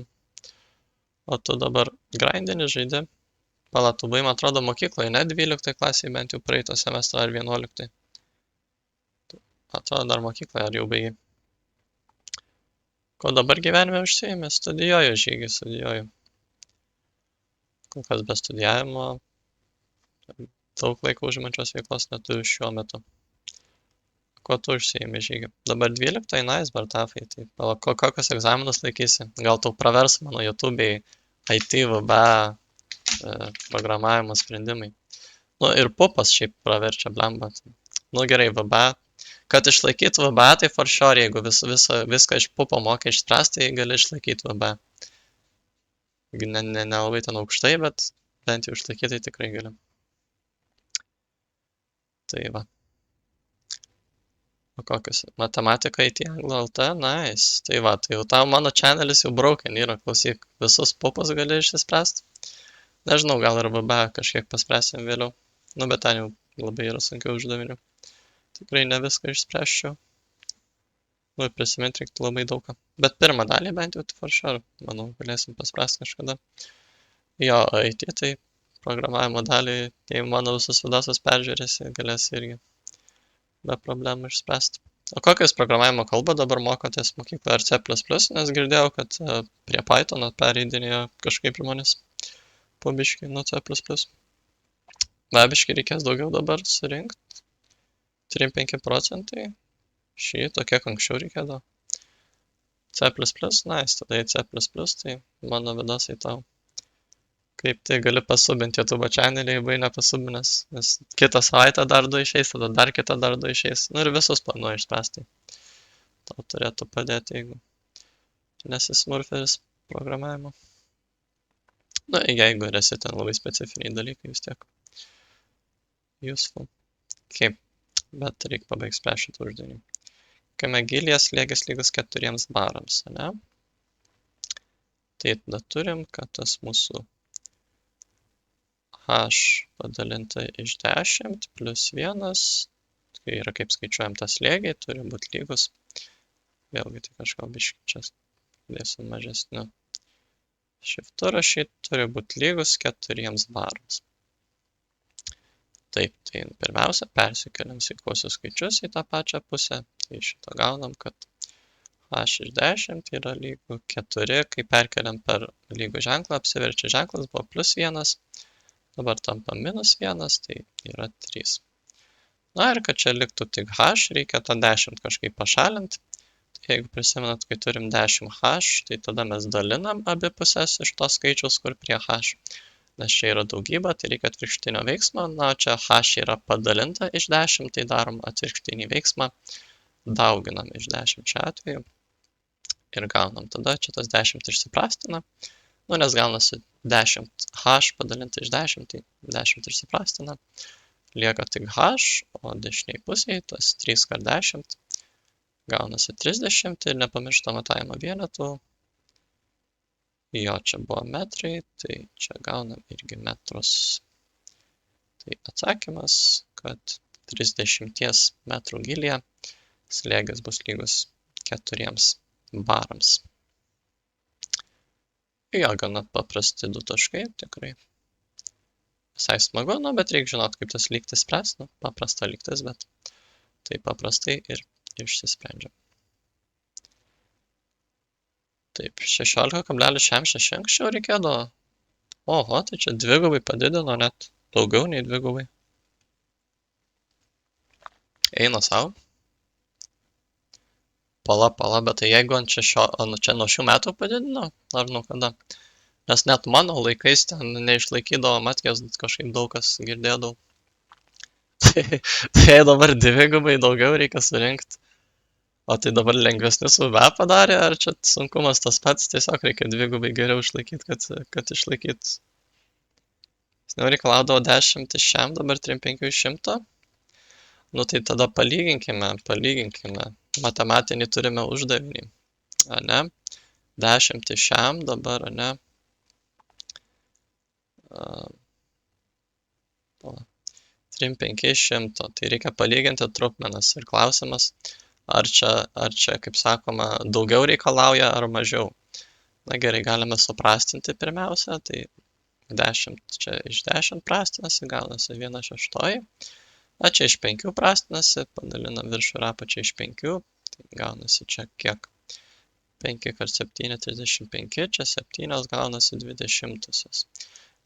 A: O tu dabar grindini žaidži? Pala, tu buvai, man atrodo, mokykloje, ne 12 klasėje, bent jau praeito semestro ar 11. Atrodo, dar mokykloje, ar jau baigai? Ko dabar gyvenime užsiėmė? Studijuoju, žygį studijuoju. Kol kas be studijavimo, daug laiko užimančios veiklos neturiu šiuo metu. Ko tu užsiėmė, žygį? Dabar 12, nice, Bartafai, tai pala, kokios egzaminus laikysi? Gal tau pravers mano YouTube'ai IT, VB, programavimo sprendimai. Nu, ir pupas šiaip praverčia blemba. Nu, gerai, VB. Kad išlaikyti VB, tai for sure, jeigu viską iš pupo mokai išspręsti, tai gali išlaikyti VB. Nelabai ten aukštai, bet bent jau išlaikyti tai tikrai gali. Tai va. O kokius? Matematika IT Anglo LT, nice. Tai va, tai jau tau mano channelis jau broken yra, klausyk, visus pupus gali išspręsti. Nežinau, gal ir VB kažkiek paspręsim vėliau. Nu, bet ten jau labai yra sunkiau uždavinių. Tikrai ne viską išspręsčiau. Nu, ir prisiminti reiktų labai daugą. Bet pirmą dalį bent jau for sure, manau, galėsim paspręsti kažkada. Jo, IT tai programavimo dalį, jei mano visus vidasos peržiūrėsi, galėsi irgi be problemų išspręsti. O kokias programavimo kalbą dabar mokotės mokykloje ar C++, nes girdėjau, kad prie Pythono pereidinėjo kažkaip žmonės po biškį nuo C++. Be biškį reikės daugiau dabar surinkti. 3-5 procentai. Šį tokie anksčiau reikėdavo. C++, nice, tada į C++, tai mano vidasai tau. Kaip tai gali pasubinti YouTube channelį, jeigu nepasubinęs, nes kitą savaitę dar 2 išeis, tada dar kitą dar 2 išeis. Nu ir visus planuoju išspręsti. Tau turėtų padėti, jeigu nesismurferis programavimo. Nu, jeigu esi ten labai specifiniai dalykai vis tiek. Useful. Kaip, bet reikia pabaigti spręsti šitą uždavinį. Kame gilyje slėgis lygus 4 barams, ne? Tai tada turim, kad tas mūsų h padalinta iš 10 plus 1, kai yra kaip skaičiuojam tą slėgį, turi būti lygus. Vėlgi tai kažką biškai čia dėsim mažesniu. Šiftu rašyti turi būti lygus 4 barams. Taip, tai pirmiausia persikeliam sveikuosius skaičius į tą pačią pusę. Tai šito gaunam, kad h iš 10 yra lygu 4, kai perkeliam per lygų ženklą, apsiverčia ženklas, buvo plus 1, dabar tampa minus 1, tai yra 3. Na ir kad čia liktų tik h, reikia tą 10 kažkaip pašalinti. Tai jeigu prisimenat, kai turim 10h, tai tada mes dalinam abi pusės iš to skaičiaus, kur prie h. Nes čia yra daugybė, tai reikia atvirkštinio veiksmo. Na, čia h yra padalinta iš 10, tai darom atvirkštinį veiksmą. Dauginam iš 10 čia atveju. Ir gaunam tada, čia tas 10 išsiprastina. Nu, nes gaunasi 10h padalinta iš 10, tai 10 išsiprastina. Lieka tik h, o dešiniai pusėje tas 3 kart 10. gaunasi 30 ir nepamiršta matavimo vienetų. Jo, čia buvo metrai, tai čia gaunam irgi metrus. Tai atsakymas, kad 30 metrų gylyje slėgis bus lygus 4 barams. Jo, gana paprasti 2 taškai, tikrai. Visai smagu, bet reikia žinot, kaip tas lygtis spręs. Paprasta lygtis, bet tai paprastai ir išsisprendžia. Taip, 16,66 anksčiau reikėdavo. Oho, tai čia dvigubai padidino, net daugiau nei dvigubai. Eina savo. Pala, bet tai jeigu čia nuo šių metų padidino, ar nuo kada? Nes net mano laikais ten neišlaikydavo matkės, kažkaip daug kas girdėdavo. Tai dabar dvigubai daugiau reikia surinkti. O tai dabar lengvesnis UV padarė, ar čia sunkumas tas pats, tiesiog reikia dvigubai geriau išlaikyti, kad išlaikyt. Seniau reikalaudavo 10 iš šiam, dabar 3500. Nu tai tada palyginkime. Matematinį turime uždavinį. Ane? 10 iš šiam dabar, ane? 3500. Tai reikia palyginti trupmenas. Ir klausimas, ar čia, kaip sakoma, daugiau reikalauja ar mažiau. Na gerai, galime suprastinti pirmiausia. Tai 10 čia iš 10 prastinasi, gaunasi 1/6. O čia iš 5 prastinasi, padalinam viršų ir apačią iš 5. Tai gaunasi čia kiek? 5 x 7, 35, čia 7 gaunasi 20.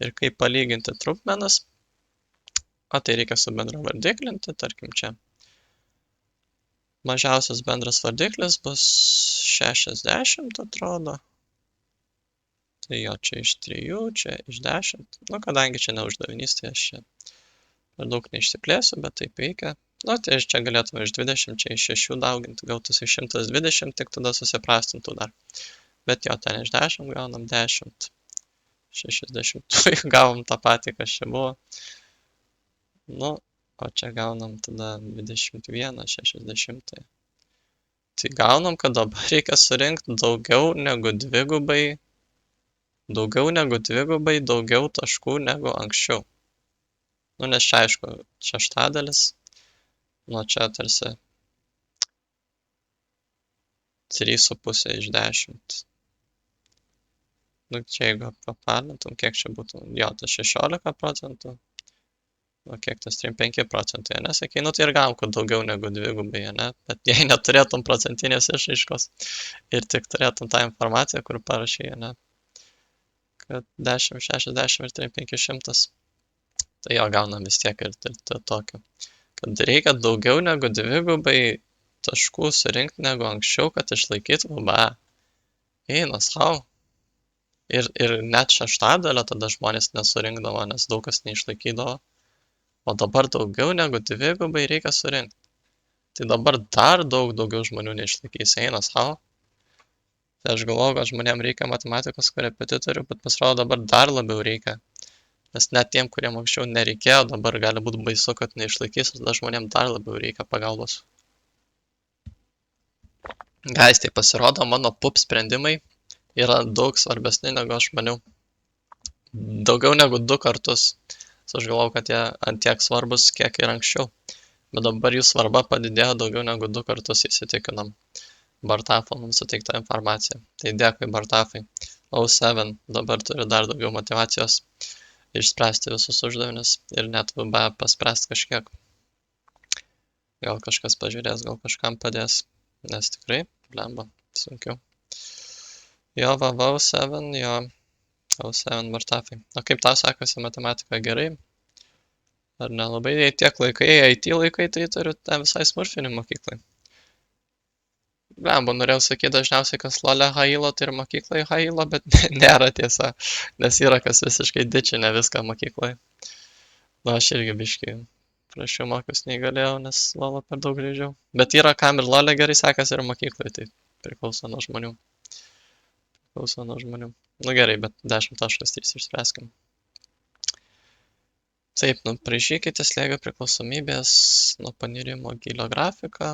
A: Ir kaip palyginti trupmenas, o tai reikia subendravardiklinti, tarkim čia. Mažiausias bendras vardiklis bus 60, atrodo. Tai jo, čia iš 3, čia iš 10. Nu, kadangi čia neuždavinys, tai aš čia per daug neišsiplėsiu, bet taip veikia. Nu, tai čia galėtume iš 20, čia iš 6 dauginti, gautųsi 120, tik tada susiprastintų dar. Bet jo, ten iš 10 gaunam 10. 60 gavom tą patį, kas čia buvo. Nu, o čia gaunam tada 21, 60. Tai gaunam, kad dabar reikia surinkti daugiau negu dvigubai daugiau taškų negu anksčiau. Nu, nes čia aišku, šeštadalis. Nu, čia tarsi 3,5 iš 10. Nu, čia jeigu papalintum, kiek čia būtų? Jo, tai 16%. Nu, kiek tas 35 procentai, ne? Sakai, nu tai ir gavom, kad daugiau negu dvigubai, ne? Bet jei neturėtum procentinės išraiškos ir tik turėtum tą informaciją, kur parašai, ne? Kad 10, 60 ir 3500. Tai jo, gaunam vis tiek ir tokio. Kad reikia daugiau negu dvigubai taškų surinkti negu anksčiau, kad išlaikytų UB. Eina savo. Ir net šeštadalio tada žmonės nesurinkdavo, nes daug kas neišlaikydavo. O dabar daugiau negu dvigubai reikia surinkti. Tai dabar dar daugiau žmonių neišlaikys. Eina savo. Tai aš galvoju, kad žmonėm reikia matematikos korepetitorių, bet pasirodo dabar dar labiau reikia. Nes net tiem, kuriem anksčiau nereikėjo, dabar gali būti baisu, kad neišlaikys, tada žmonėm dar labiau reikia pagalbos. Guys, tai pasirodo, mano pup sprendimai yra daug svarbesni, negu aš maniau. Daugiau negu 2 kartus. Aš galvoju, kad jie antiek svarbus, kiek ir anksčiau. Bet dabar jų svarba padidėjo daugiau negu 2 kartus, įsitikinam. Bartafo mums suteikta informacija. Tai dėkui Bartafai. O7 dabar turi dar daugiau motivacijos išspręsti visus uždavinius ir net VB paspręsti kažkiek. Gal kažkas pažiūrės, gal kažkam padės, nes tikrai, blemba, sunkiau. Jo, O7, jo, O7 Bartafai. O kaip tau sekasi matematika, gerai? Ar nelabai, jei tiek laikai, IT laikai, tai turiu ten visai smurfinį mokyklai. Blemba, norėjau sakyti dažniausiai, kas lolė hailo, tai ir mokyklai hailo, bet nėra tiesa, nes yra kas visiškai dičinė viską mokyklai. Na, aš irgi biškai prašiau mokius neįgalėjau, nes lolą per daug grįžiau. Bet yra kam ir lolė gerai sekasi ir mokyklai, tai priklauso nuo žmonių. Nu gerai, bet 10.3 išspręskim. Taip, prašykite slėgio priklausomybės nuo panirimo gylio grafiką.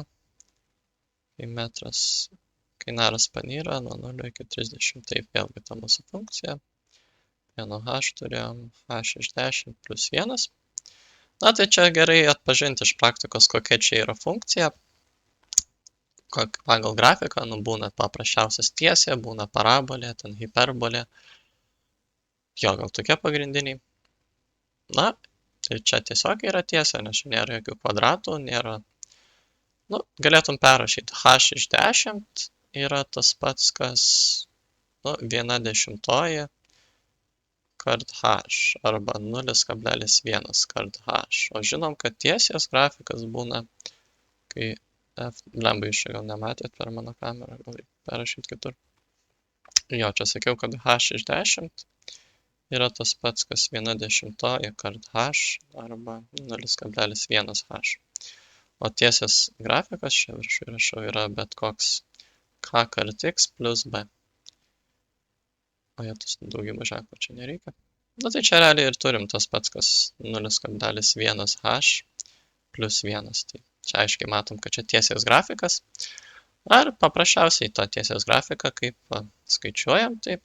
A: kai metras, kai naras panyra nuo 0 iki 30. Taip, vėlgi ta mūsų funkcija. 1h turėjom h iš 10 plus 1. Na, tai čia gerai atpažinti iš praktikos, kokia čia yra funkcija. Pagal grafiką, būna paprasčiausias tiesė, būna parabolė, ten hiperbolė. Jo, gal tokie pagrindiniai. Na, tai čia tiesiog yra tiesė, nes čia nėra jokių kvadratų, nėra... galėtum perrašyti. H iš 10 yra tas pats, kas 1/10 kart h arba 0,1 kart h. O žinom, kad tiesės grafikas būna, kai blemba, jūs čia gal nematėt per mano kamerą, gal perrašyti kitur. Jo, čia sakiau, kad h iš 10 yra tas pats, kas 1/10 kart h arba 0,1 h. O tiesės grafikas čia viršų įrašau yra bet koks k kart x plus b. O jie tas daugybą ženklų čia nereikia. Na tai čia realiai ir turim tas pats, kas 0,1 h plus 1. Tai čia aiškiai matom, kad čia tiesės grafikas. Ar paprasčiausiai tą tiesės grafiką, kaip skaičiuojam, taip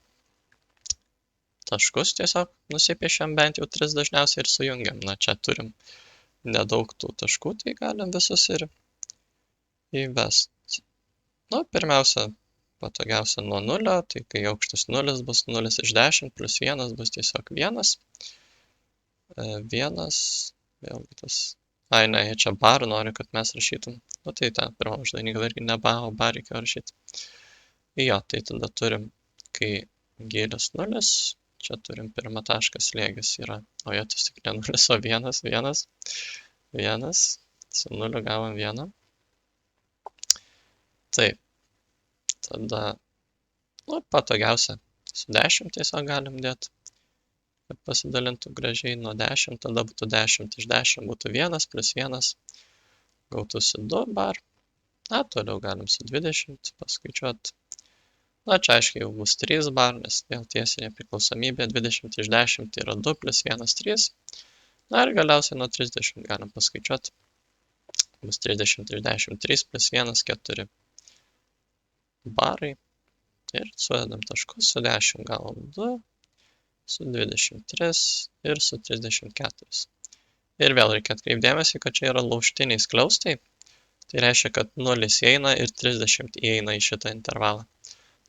A: taškus tiesiog nusipiešiam bent jau 3 dažniausiai ir sujungiam. Na, čia turim nedaug tų taškų, tai galim visus ir įvesti. Pirmiausia, patogiausia nuo 0, tai kai aukštis 0 bus 0 iš 10 plus 1 bus tiesiog 1. 1, vėlgi tas... Ai, ne, čia bar nori, kad mes rašytum. Tai ten pirmą uždavinį gal irgi ne bar, o bar reikėjo rašyti. Jo, tai tada turim, kai gylis 0, čia turim pirmą tašką slėgis yra, o jie tas tik ne 0, o 1, 1, 1, su 0 gavom 1. Taip, tada, patogiausia, su 10 tiesiog galim dėti, kad pasidalintų gražiai nuo 10, tada būtų 10 iš 10, būtų 1 plus 1, gautųsi 2 bar. Na, toliau galim su 20 paskaičiuoti. Na, čia aiškiai jau bus 3 bar, nes vėl tiesinė priklausomybė, 20 iš 10 yra 2 plus 1, 3. Na ir galiausiai nuo 30 galim paskaičiuoti. Bus 30 iš 10, 3 plus 1, 4 barai. Ir suvedam taškus, su 10 gavom 2, su 23 ir su 34. Ir vėl reikia atkreipdėmėsi, kad čia yra laužtiniai skliaustai. Tai reiškia, kad 0 įeina ir 30 įeina į šitą intervalą.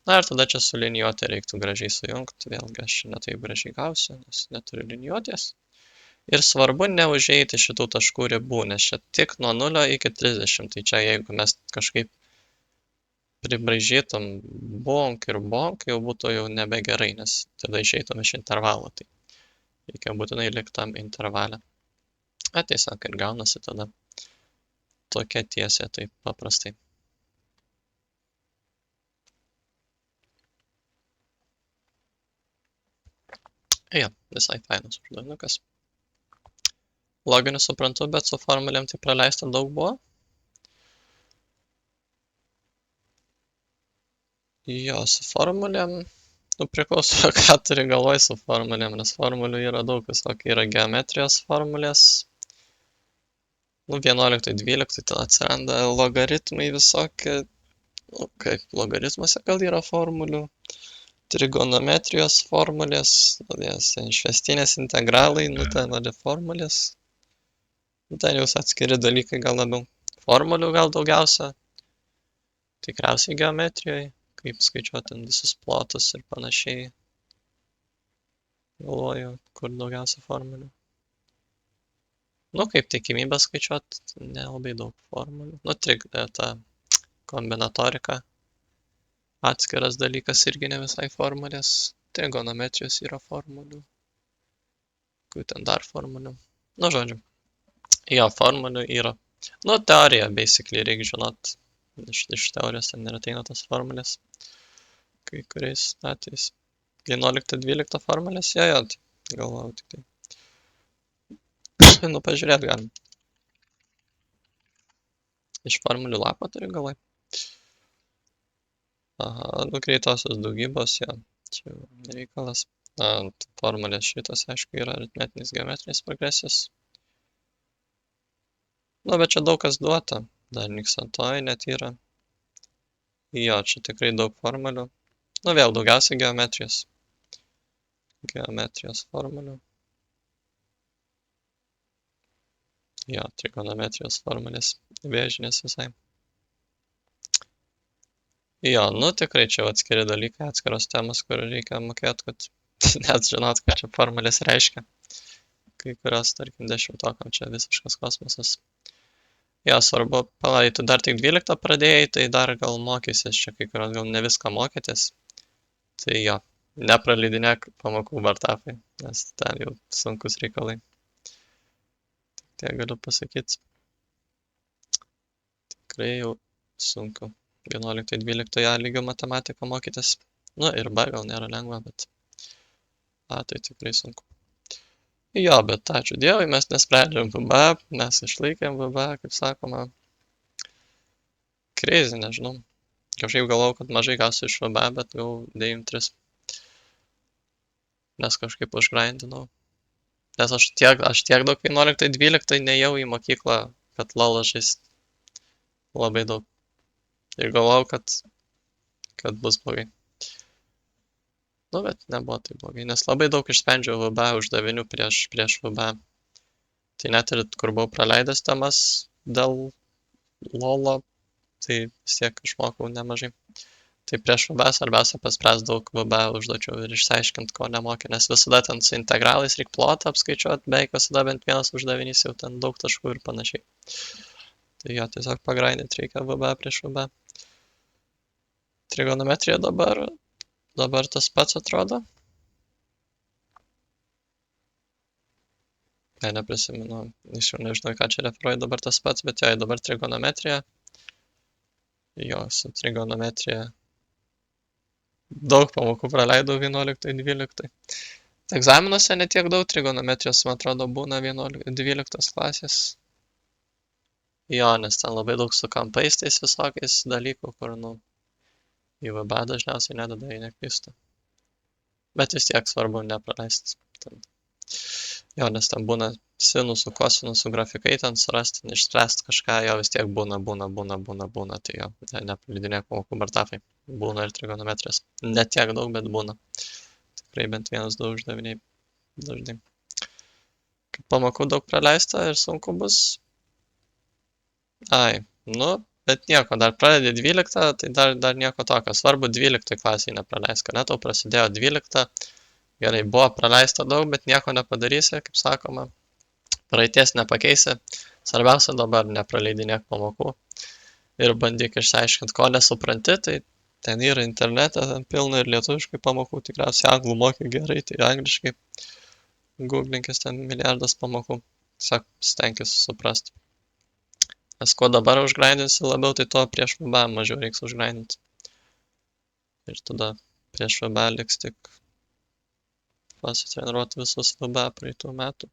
A: Na ir tada čia su linijuotė reiktų gražiai sujungti. Vėlgi aš ne taip gražiai gausiu, nes neturiu linijuotės. Ir svarbu neužeiti šitų taškų ribų, nes čia tik nuo 0 iki 30. Tai čia jeigu mes kažkaip pribraižytum bonk ir bonk, jau būtų jau nebegerai, nes tada išeitum iš intervalo. Tai reikia būtinai likti tam intervalę. Tiesiog ir gaunasi tada tokia tiesė, taip paprastai. Jo, visai fainas uždavinukas. Loginį suprantu, bet su formulėm tai praleista daug buvo. Jo, su formulėm, priklauso, ką turi galvoj su formulėm, nes formulių yra daug, visokių yra geometrijos formulės. 11-12 ten atsiranda logaritmai visokie, kaip logaritmuose gal yra formulių, trigonometrijos formulės, išvestinės integralai, ten formulės, ten jau atskiri dalykai gal labiau. Formulių gal daugiausia, tikriausiai geometrijoje, kaip skaičiuoti visus plotus ir panašiai. Galvoju, kur daugiausia formulių. Kaip tikimybę skaičiuoti, nelabai daug formulių. Ta kombinatorika, atskiras dalykas irgi ne visai formulės. Trigonometrijos yra formulių. Kai ten dar formulių. Žodžiu. Jo, formulių yra. Teorija, basically, reikia žinot. Iš teorijos ten neateina tas formulės. Kai kuriais atvejais. 11-12 formulės, jo, tai galvojau tik tai. Pažiūrėt galim. Iš formulių lapo turi galvoj. Aha, greitosios daugybos, jo. Čia reikalas. Formulės šitas, aišku, yra aritmetinės geometrinės progresijos. Bet čia daug kas duota. Dar niksantoji net yra. Jo, čia tikrai daug formulių. Nu, vėl daugiausiai geometrijos. Geometrijos formulių. Jo, trigonometrijos formulės. Vėžinės visai. Jo, nu tikrai čia atskiri dalykai, atskiros temos, kur reikia mokėti, kad net žinot, ką čia formulės reiškia. Kai kurios, tarkim, 10-okam čia visiškas kosmosas. Jo, svarbu, palai, tu dar tik 12 pradėjai, tai dar gal mokysis čia, kai kurios gal ne viską mokytis. Tai jo, nepraleidinėk pamokų bartafai, nes ten jau sunkus reikalai. Tiek galiu pasakyti. Tikrai jau sunku. 11-12 A lygio matematiką mokytis. Nu ir B gal nėra lengva, bet A tai tikrai sunku. Jo, bet ačiū Dievui, mes nesprendžiam VB, mes išlaikėm VB, kaip sakoma. Crazy, nežinau. Kažkaip galvau, kad mažai gausiu iš VB, bet gavau 9-3. Nes kažkaip užgrindinau. Nes aš tiek daug 11-12 nejau į mokyklą, kad LOL žaist labai daug. Ir galvojau, kad bus blogai. Nu, bet nebuvo tai blogai, nes labai daug išsprendžiau VB uždavinių prieš VB. Tai net ir kur buvau praleidęs temas dėl LOL'o, tai vis tiek išmokau nemažai. Tai prieš VB svarbiausia paspręs daug VB užduočių ir išsiaiškinti, ko nemokė, nes visada ten su integralais reikia plotą apskaičiuoti, beveik visada bent vienas uždavinys jau ten daug taškų ir panašiai. Tai jo, tiesiog pagrindinti reikia VB prieš VB. Trigonometrija dabar tas pats atrodo. Neprisimenu, iš jau nežinau, ką čia referuoju dabar tas pats, bet jo, dabar trigonometrija. Jo, su trigonometrija daug pamokų praleidau 11-12. Egzaminuose netiek daug trigonometrijos, man atrodo, būna 12 klasės. Jo, nes ten labai daug su kampais tais visokiais dalykų, kur, nu, į VB dažniausiai nedada, jei neklystu. Bet vis tiek svarbu nepraleisti. Jo, nes ten būna sinusų, kosinusų grafikai, ten surasti, išspręsti kažką, jo vis tiek būna, tai jo, nepraleidinėk pamokų bartafai. Būna ir trigonometrijos. Ne tiek daug, bet būna. Tikrai bent 1-2 uždaviniai dažnai. Kaip pamokų daug praleista ir sunku bus. Ai, nu, bet nieko, dar pradedi 12, tai dar nieko tokio. Svarbu 12 klasiai nepraleisk, kad tau prasidėjo 12. Gerai, buvo praleista daug, bet nieko nepadarysi, kaip sakoma. Praeities nepakeisi. Svarbiausia dabar nepraleidinėk pamokų. Ir bandyk išsiaiškinti, ko nesupranti, tai ten yra internete, ten pilna ir lietuviškai pamokų, tikriausiai anglų moki gerai, tai angliškai. Googlinkis ten milijardas pamokų. Tiesiog stenkis suprasti. Nes kuo dabar užgrindinsi labiau, tai to prieš VB mažiau reiks užgrindinti. Ir tada prieš VB liks tik pasitreniruoti visus VB praeitų metų.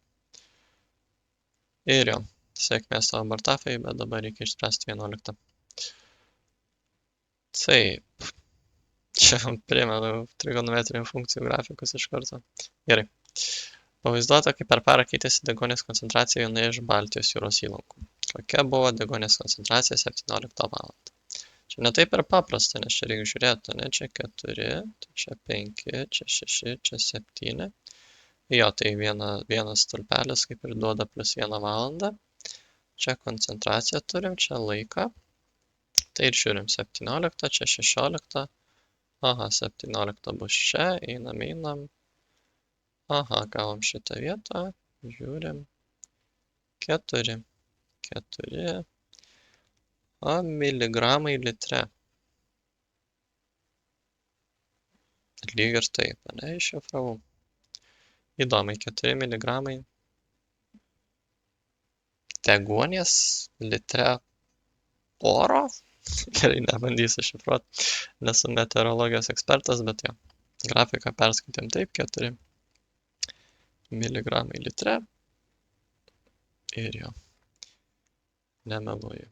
A: Ir jo, sėkmės savo bartafai, bet dabar reikia išspręsti 11. Taip. Čia primenu trigonometrinių funkcijų grafikus iš karto. Gerai. Pavaizduota, kaip per parą keitėsi deguonies koncentracija vienoje iš Baltijos jūros įlankų. Kokia buvo deguonies koncentracija 17 valandą. Čia ne taip ir paprasta, nes čia reikia žiūrėti, ne, čia 4, čia 5, čia 6, čia 7. Jo, tai vienas stulpelis kaip ir duoda plus 1 valandą. Čia koncentraciją turim, čia laiką. Tai ir žiūrim 17, čia 16. Aha, 17 bus čia, einam. Aha, gavom šitą vietą, žiūrim. 4. Miligramai litre. Lyg ir taip, ne, iššifravau. Įdomiai, 4 miligramai deguonies litre oro. Gerai, nebandysiu šifruoti, nesu meteorologijos ekspertas, bet jo. Grafiką perskaitėm taip, 4 miligramai litre. Ir jo. Nemeluoju.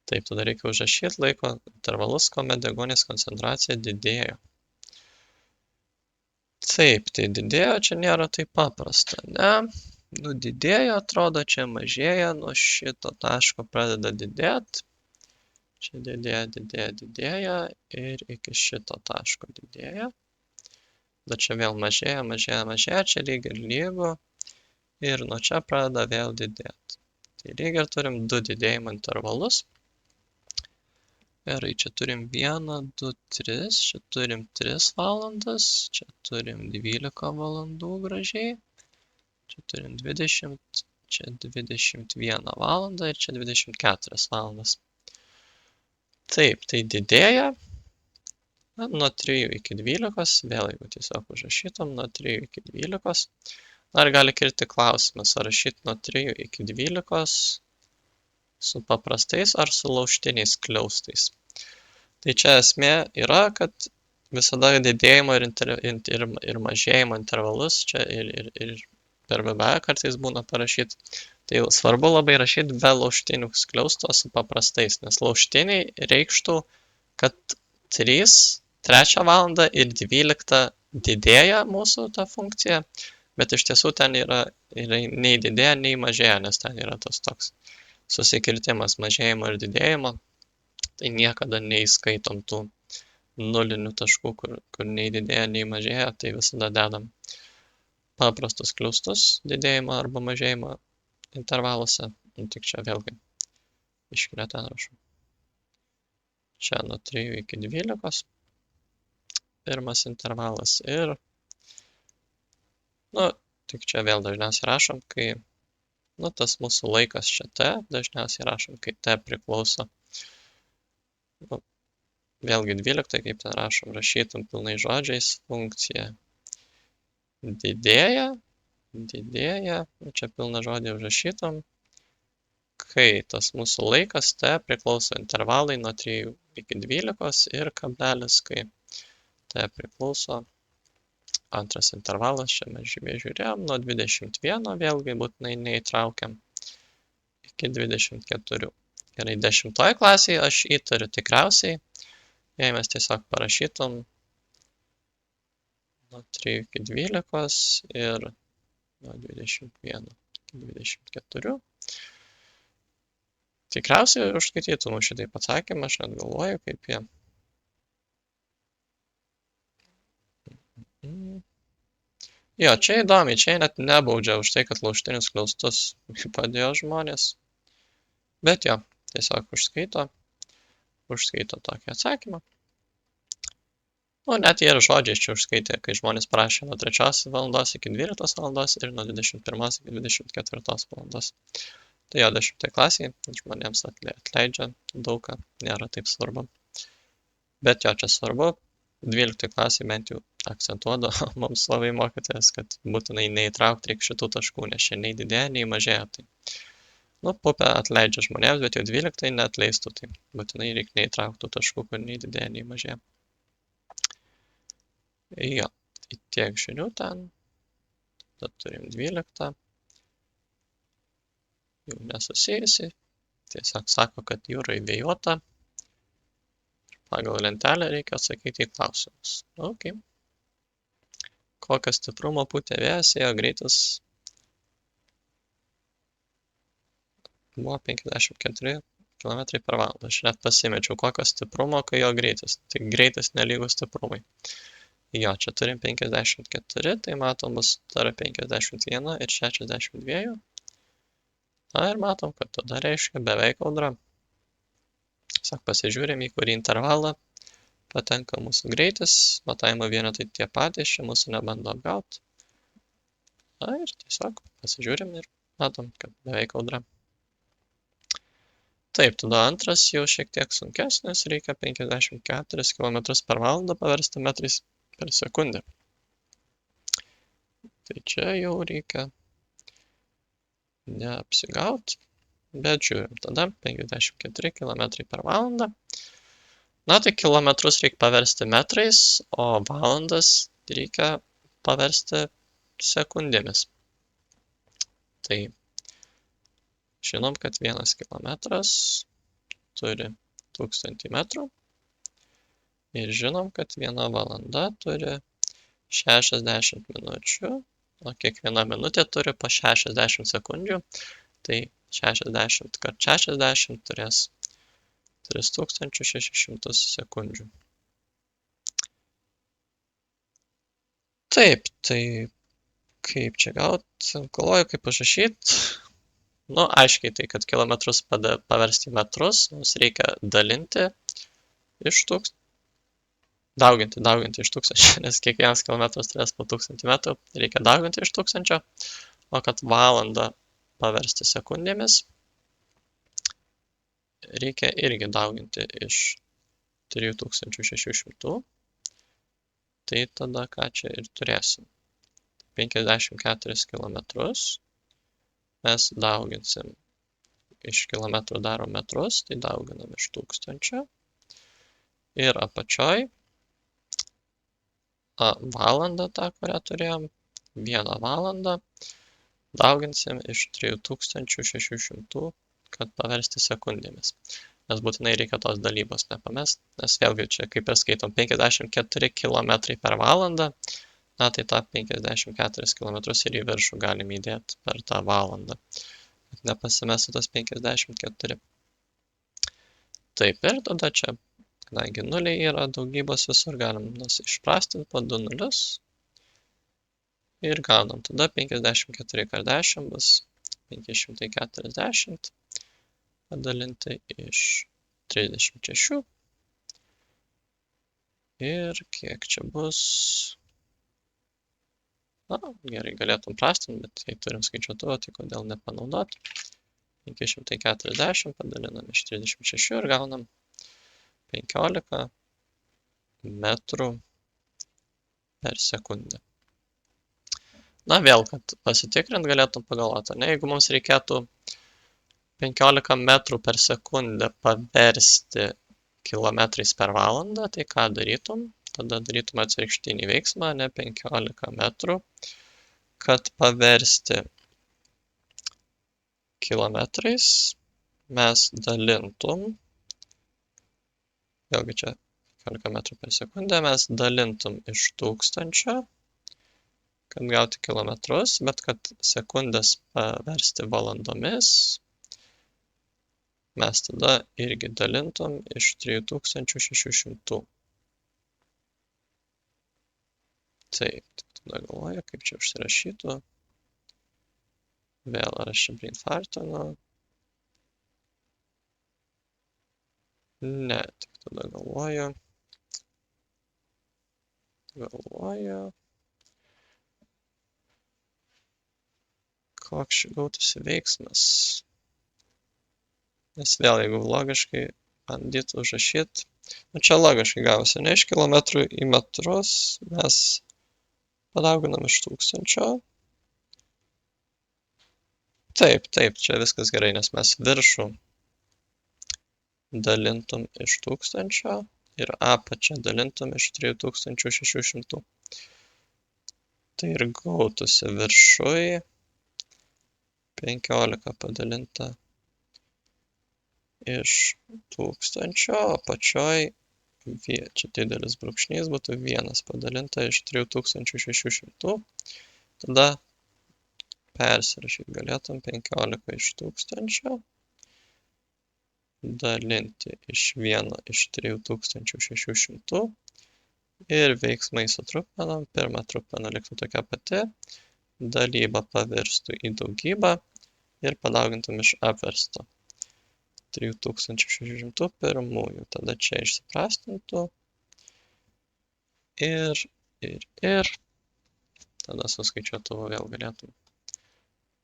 A: Taip, tada reikia užrašyti laiko intervalus, kuomet deguonies koncentracija didėjo. Taip, tai didėjo, čia nėra taip paprasta, ne? Nu, didėjo, atrodo, čia mažėja, nuo šito taško pradeda didėti. Čia didėja ir iki šito taško didėja. Tada čia vėl mažėja, čia lyg ir lygu. Ir nuo čia pradeda vėl didėti. Tai lyg ir turim 2 didėjimo intervalus. Gerai, čia turim 1, 2, 3, čia turim 3 valandas, čia turim 12 valandų gražiai, čia turim 20, čia 21 valandą ir čia 24 valandas. Taip, tai didėja nuo 3 iki 12, vėl jeigu tiesiog užrašytum nuo 3 iki 12. Dar gali kilti klausimas, ar rašyti nuo 3 iki 12 su paprastais ar su laužtiniais skliaustais. Tai čia esmė yra, kad visada didėjimo ir mažėjimo intervalus čia ir per VBA kartais būna parašyti. Tai svarbu labai rašyti be laužtinių skliaustų su paprastais, nes laužtiniai reikštų, kad 3 valandą ir 12 didėja mūsų ta funkcija, bet iš tiesų ten yra nei didėja, nei mažėja, nes ten yra tas toks susikirtimas mažėjimo ir didėjimo. Tai niekada neįskaitom tų nulinių taškų, kur nei didėja, nei mažėja, tai visada dedam paprastus skliaustus didėjimo arba mažėjimo intervaluose. Tik čia vėlgi iškilę ten rašau. Čia nuo 3 iki 12 pirmas intervalas ir tik čia vėl dažniausiai rašom, kai tas mūsų laikas čia t, dažniausiai rašom, kai t priklauso. Vėlgi 12, kaip ten rašom, rašytum pilnai žodžiais, funkcija didėja, čia pilną žodį užrašytum, kai tas mūsų laikas t priklauso intervalai nuo 3 iki 12 ir kablelis, kai t priklauso antras intervalas, čia mes žiūrėjom, nuo 21 vėlgi būtinai neįtraukiam iki 24. Gerai, 10 klasėje aš įtariu tikriausiai, jei mes tiesiog parašytum nuo 3 iki 12 ir nuo 21 iki 24. Tikriausiai užskaitytum šitaip atsakymą, aš net galvoju, kaip jie. Jo, čia įdomiai, čia net nebaudžia už tai, kad laužtinius skliaustus padėjo žmonės. Bet jo, tiesiog užskaito tokį atsakymą. Net jie ir žodžiais čia užskaitė, kai žmonės parašė nuo 3 valandos iki 12 valandos ir nuo 21 iki 24 valandos. Tai jo, 10 klasėje žmonėms atleidžia daugą, nėra taip svarbu. Bet jo, čia svarbu. 12 klasėje bent jau akcentuodavo mums labai mokytojas, kad būtinai neįtraukti reikia šitų taškų, nes čia nei didėja, nei mažėja. Tai, pupė atleidžia žmonėms, bet jau 12 neatleistų, tai būtinai reikia neįtraukti taškų, kur nei didėja, nei mažėja. Jo, tai tiek žinių ten. Tada turim 12. Jau nesusijusi. Tiesiog sako, kad jūra įvėjuota. Pagal lentelę reikia atsakyti į klausimus. Ok. Kokio stiprumo pūtė vėjas, ėjo greitis buvo 54 km per valandą. Aš net pasimečiau, kokio stiprumo, kai jo greitis. Tai greitis nelygus stiprumai. Jo, čia turim 54, tai matom bus tarp 51 ir 62. Na ir matom, kad tada reiškia beveik audra. Tiesiog pasižiūrėm, į kurį intervalą patenka mūsų greitis, matavimo vienetai tie patys, čia mūsų nebando apgauti. Na ir tiesiog pasižiūrėm ir matom, kad beveik audra. Taip, tada antras jau šiek tiek sunkesnis, reikia 54 km per valandą paversti metrais per sekundę. Tai čia jau reikia neapsigauti. Bet žiūrim, tada 54 km per valandą. Na, tai kilometrus reikia paversti metrais, o valandas reikia paversti sekundėmis. Tai žinom, kad 1 kilometras turi 1000 metrų. Ir žinom, kad 1 valanda turi 60 minučių, o kiekviena minutė turi po 60 sekundžių. Tai 60 kart 60 turės 3600 sekundžių. Taip, tai kaip čia gauti, galvoju, kaip užrašyti. Nu, aiškiai tai, kad kilometrus paversti į metrus, mums reikia dalinti iš dauginti iš 1000, nes kiekvienas kilometras turės po 1000 metrų, reikia dauginti iš 1000, o kad valandą paversti sekundėmis, reikia irgi dauginti iš 3600, tai tada ką čia ir turėsim. 54 kilometrus mes dauginsim iš kilometrų darom metrus, tai dauginam iš 1000 ir apačioj valandą tą, kurią turėjom, 1 valandą, dauginsim iš 3600, kad paversti sekundėmis. Nes būtinai reikia tos dalybos nepamest, nes vėlgi čia kaip ir skaitom 54 km per valandą, na tai tą 54 km ir į viršų galim įdėti per tą valandą, kad nepasimesti tos 54. Taip ir tada čia, kadangi nuliai yra daugybos visur, galim išprastinti po 2 nulius ir gaunam. Tada 54 kart 10 bus 540 padalinti iš 36 ir kiek čia bus. Na, gerai, galėtum prastinti, bet jei turim skaičiuotuvą, tai kodėl nepanaudoti. 540 padalinam iš 36 ir gaunam 15 metrų per sekundę. Na, vėl, kad pasitikrint galėtum pagalvoti, ne, jeigu mums reikėtų 15 metrų per sekundę paversti kilometrais per valandą, tai ką darytum? Tada darytum atvirkštinį veiksmą, ne 15 metrų, kad paversti kilometrais mes dalintum, vėlgi čia 15 metrų per sekundę, mes dalintum iš 1000, kad gauti kilometrus, bet kad sekundės paversti valandomis, mes tada irgi dalintum iš 3600. Taip, tada galvoju, kaip čia užsirašytų. Vėl ar aš čia brainfartinu. Ne, tik tada galvoju. Koks čia gautųsi veiksmas. Nes vėl, jeigu logiškai bandyt užrašyti, nu čia logiškai gausi, ne iš kilometrų į metrus, mes padauginam iš 1000. Taip, čia viskas gerai, nes mes viršų dalintum iš 1000 ir apačią dalintum iš 3600. Tai ir gautųsi viršui 15 padalinta iš 1000, apačioj, čia didelis brūkšnys būtų 1 padalinta iš 3600. Tada persirašyti galėtum 15 iš 1000, dalinti iš 1 iš 3600 ir veiksmai sutrupinam, pirma trupina liktų tokia pati, dalyba pavirstų į daugybą ir padaugintum iš apversto 3600 pirmųjų, tada čia išsiprastintų ir tada suskaičiuotuvu vėl galėtum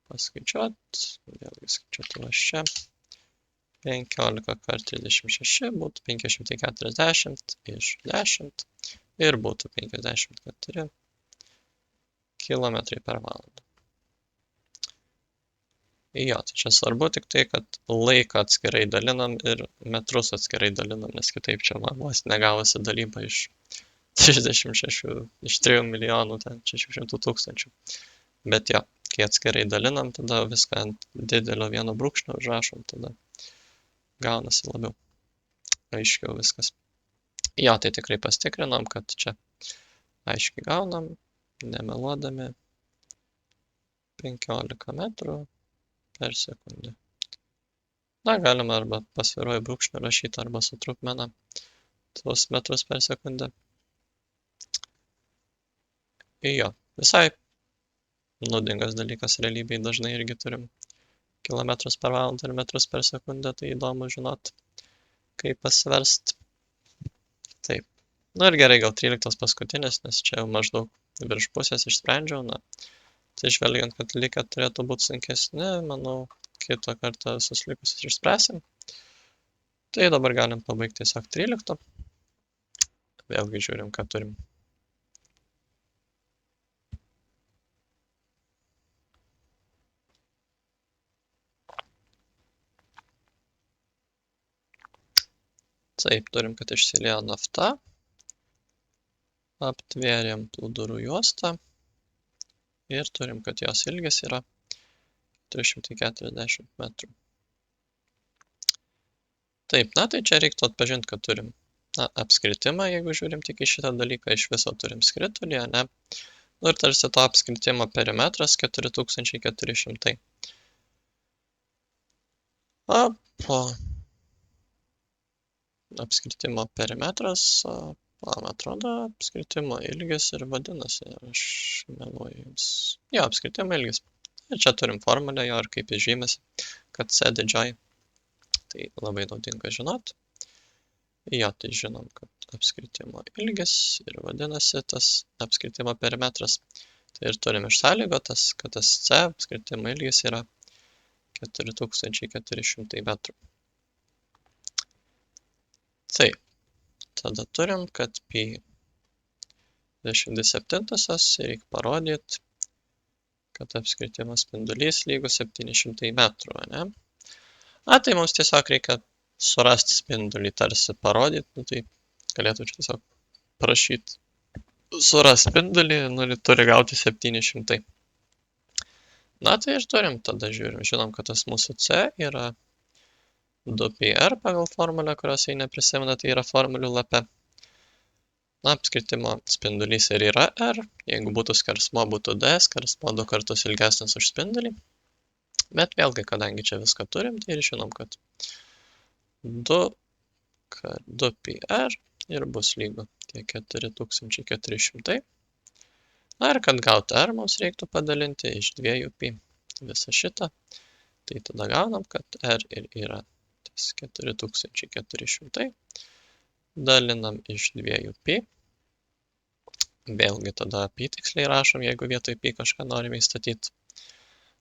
A: paskaičiuoti, vėlgi skaičiuotuvas čia, 15 kart 36 būtų 540 iš 10 ir būtų 54 km per valandą. Jo, tai čia svarbu tik tai, kad laiką atskirai dalinam ir metrus atskirai dalinam, nes kitaip čia vos negavosi dalyba iš 36, iš 3 milijonų, ten 600 tūkstančių. Bet jo, kai atskirai dalinam, tada viską ant didelio vieno brūkšnio užrašom, tada gaunasi labiau aiškiau viskas. Jo, tai tikrai pastikrinom, kad čia aiškiai gaunam, nemeluodami 15 metrų per sekundę. Na, galima arba pasviruoju brūkšniu rašyti, arba su trupmena tuos metrus per sekundę. Jo, visai naudingas dalykas realybėj, dažnai irgi turim kilometrus per valandą ir metrus per sekundę, tai įdomu žinot, kaip pasverst. Taip. Nu ir gerai, gal 13 paskutinis, nes čia jau maždaug virš pusės išsprendžiau, na, tai žvelgiant, kad likę turėtų būti sunkesni, manau, kitą kartą visus likusius išspręsim. Tai dabar galim pabaigti tiesiog 13. Vėlgi žiūrim, ką turim. Taip, turim, kad išsiliejo nafta. Aptvėrėm plūdurų juostą. Ir turim, kad jos ilgis yra 340 metrų. Taip, na tai čia reiktų atpažinti, kad turim apskritimą, jeigu žiūrim tik į šitą dalyką, iš viso turim skritulį, ne? Nu ir tarsi to apskritimo perimetras 4400. Apskritimo perimetras, man atrodo, apskritimo ilgis ir vadinasi, aš meluoju jums. Jo, apskritimo ilgis. Ir čia turim formulę jo ir kaip jis žymisi, kad C didžioji. Tai labai naudinga žinot. Jo, tai žinom, kad apskritimo ilgis ir vadinasi tas apskritimo perimetras. Tai ir turim išsąlygotas, kad tas C apskritimo ilgis yra 4400 metrų. Taip, tada turim, kad pi 27 reikia parodyti, kad apskritimo spindulys lygus 700 metrų, ne? Tai mums tiesiog reikia surasti spindulį, tarsi parodyti, nu tai galėtų čia tiesiog prašyti surasti spindulį, nu turi gauti 700. Na tai ir turim, tada žiūrim, žinom, kad tas mūsų C yra 2πr pagal formulę, kurios jei neprisimena, tai yra formulių lape. Na, apskritimo spindulys ir yra R, jeigu būtų skersmuo, būtų D, skersmuo 2 kartus ilgesnis už spindulį. Bet vėlgi, kadangi čia viską turim, tai ir žinom, kad 2πr ir bus lygu tie 4400. Na ir kad gauti R, mums reiktų padalinti iš 2π visą šitą. Tai tada gaunam, kad R ir yra 4400. Dalinam iš 2π. Vėlgi tada apytiksliai rašom, jeigu vietoj π kažką norime įstatyti.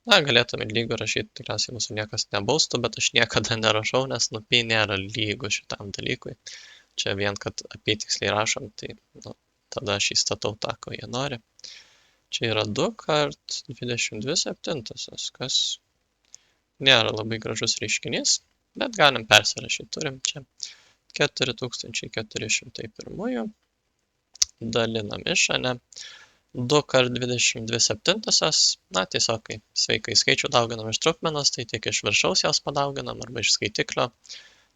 A: Na, galėtume lygų rašyti, tikriausiai mūsų niekas nebaustų, bet aš niekada nerašau, nes π nėra lygų šitam dalykui. Čia vien, kad apytiksliai rašom, tai tada aš įstatau tą, ko jie nori. Čia yra 2 kart 22/7, kas nėra labai gražus reiškinys, bet galim persirašyti. Turim čia 4401. Dalinam iš, ne? 2 kart 22/7. Na, tiesiog, kai sveikai skaičių dauginam iš trupmenos, tai tik iš viršaus jos padauginam arba iš skaitiklio.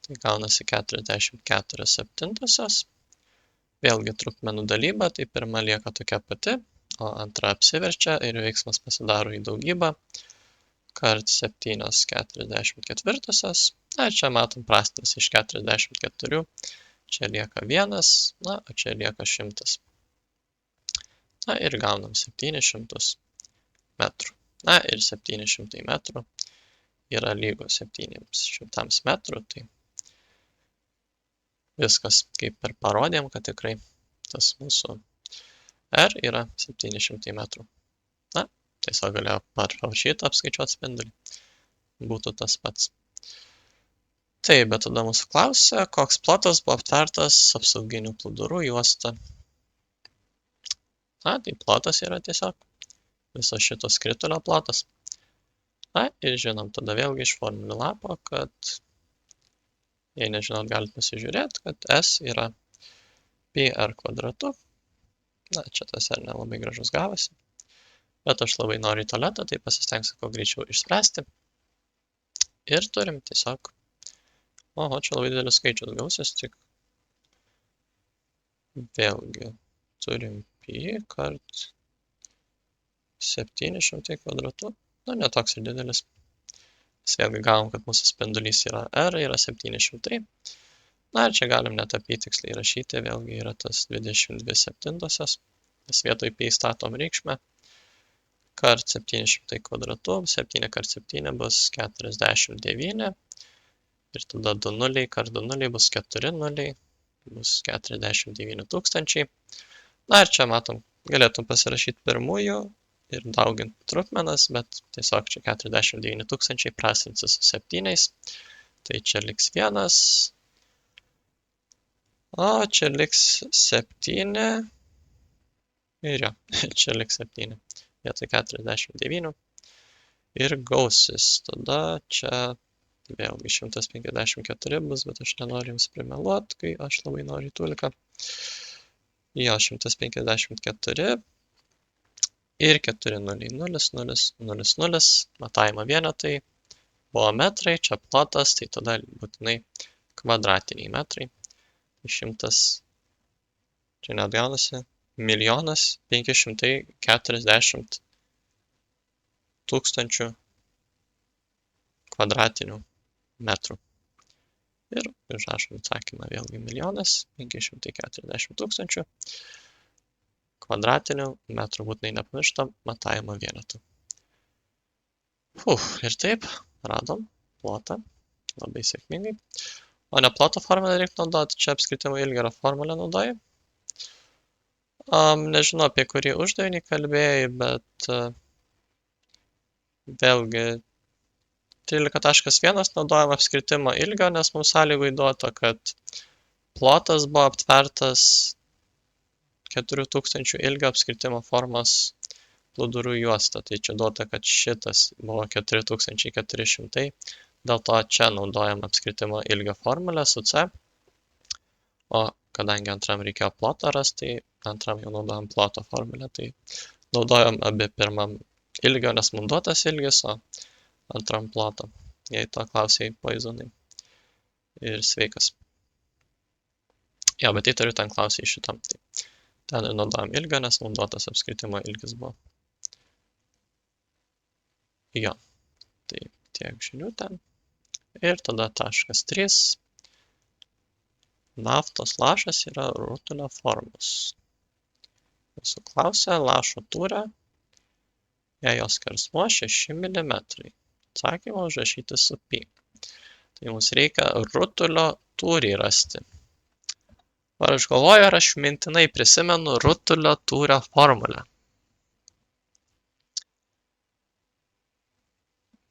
A: Tai gaunasi 44/7. Vėlgi trupmenų dalyba, tai pirma lieka tokia pati, o antra apsiverčia ir veiksmas pasidaro į daugybą. Kart 7/44. Na, čia matom prastinas iš 44. Čia lieka 1, na, o čia lieka 100. Na, ir gaunam 700 metrų. Na, ir 700 metrų yra lygu 700 metrų, tai viskas kaip ir parodėm, kad tikrai tas mūsų R yra 700 metrų. Na, tiesiog galėjo parašyti, apskaičiuoti spindulį. Būtų tas pats. Taip, bet tada mūsų klausia, koks plotas buvo aptvertas apsauginių plūdurų juosta. Na, tai plotas yra tiesiog viso šito skritulio plotas. Na, ir žinom tada vėlgi iš formulių lapo, kad, jei nežinot, galite pasižiūrėti, kad S yra πr kvadratu. Na, čia tas R nelabai gražus gavosi. Bet aš labai noriu į tualetą, tai pasistengsiu kuo greičiau išspręsti. Ir turim tiesiog, oho, čia labai didelis skaičius gausis, tik vėlgi turim π kart 700 kvadratu. Na, netoks ir didelis. Mes vėlgi gavom, kad mūsų spindulys yra R, yra 700. Na ir čia galim net apytiksliai rašyti, vėlgi yra tas 22/7, nes vietoj pi statom reikšmę. Kart 700 kvadratu, 7 kart 7 bus 49. Ir tada 2 nuliai kart 2 nuliai bus 4 nuliai, bus 49 tūkstančiai. Na ir čia matom, galėtum pasirašyti pirmųjų ir dauginti trupmenas, bet tiesiog čia 49 tūkstančiai prastinsi su 7. Tai čia liks 1. O čia liks 7. Ir jo, čia liks 7. Vietoj 49. Ir gausis. Tada čia vėlgi 154 bus, bet aš nenoriu jums primeluoti, kai aš labai noriu tuliką. Jo, 154. Ir 4 nuliai, 0, 0, 0, 0, matavimo vienetai, buvo metrai, čia plotas, tai tada būtinai kvadratiniai metrai. 100, čia net gaunasi, 1 540 000 kvadratinių metrų. Ir užrašom atsakymą vėlgi 1 540 000 kvadratinių metrų, būtinai nepamirštam matavimo vienetų. Ir taip, radom plotą, labai sėkmingai. O ne ploto formulę reikia naudoti, čia apskritimo ilgio formulę naudoju. Nežinau, apie kurį uždavinį kalbėjai, bet vėlgi 13.1 naudojam apskritimo ilgio, nes mums sąlygoj duota, kad plotas buvo aptvertas 4000 ilgio apskritimo formos plūdurų juosta. Tai čia duota, kad šitas buvo 4400, dėl to čia naudojam apskritimo ilgio formulę su C. O kadangi antram reikėjo plotą rasti, tai antram jau naudojam ploto formulę. Tai naudojam abi pirmam ilgio, nes mums duotas ilgis, o antram ploto. Jei to klausėjai poizonai. Ir sveikas. Jo, bet įtariu ten klausėjai šitam. Tai ten ir naudojam ilgio, nes mums duotas apskritimo ilgis buvo. Jo, tai tiek žinių ten. Ir tada taškas 3. Naftos lašas yra rutulio formos. Mūsų klausia lašo tūrio, jei jos skersmuo 6 mm. Atsakymą užrašyti su pi. Tai mums reikia rutulio tūrį rasti. Ar aš galvoju, ar aš mintinai prisimenu rutulio tūrio formulę?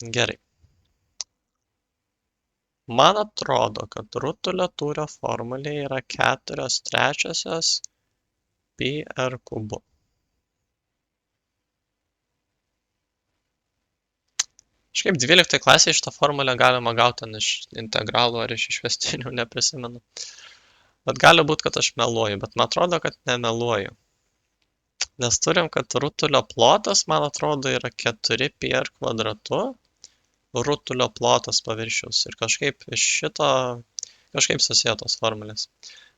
A: Gerai. Man atrodo, kad rutulio tūrio formulė yra 4/3 pi r kubu. Kažkaip 12 klasėje šitą formulę galima gauti iš integralų ar iš išvestinių, neprisimenu. Bet gali būti, kad aš meluoju, bet man atrodo, kad nemeluoju. Nes turim, kad rutulio plotas, man atrodo, yra 4 pi r kvadratu. Rutulio plotas paviršiaus. Ir kažkaip iš šito, kažkaip susietos formulės.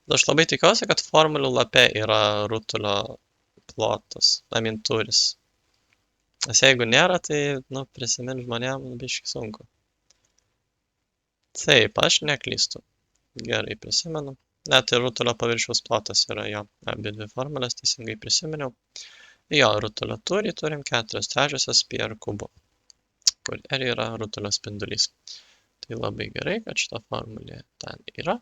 A: Bet aš labai tikiuosi, kad formulių lape yra rutulio plotas, tūris. Nes jeigu nėra, tai, prisiminti žmonėm biškai sunku. Taip, aš neklystu. Gerai prisimenu. Net ir rutulio paviršiaus plotas yra jo. Abi dvi formulės teisingai prisiminiau. Jo, rutulio tūrį turim 4/3 pi r kubu, kur r yra rutulio spindulys. Tai labai gerai, kad šita formulė ten yra.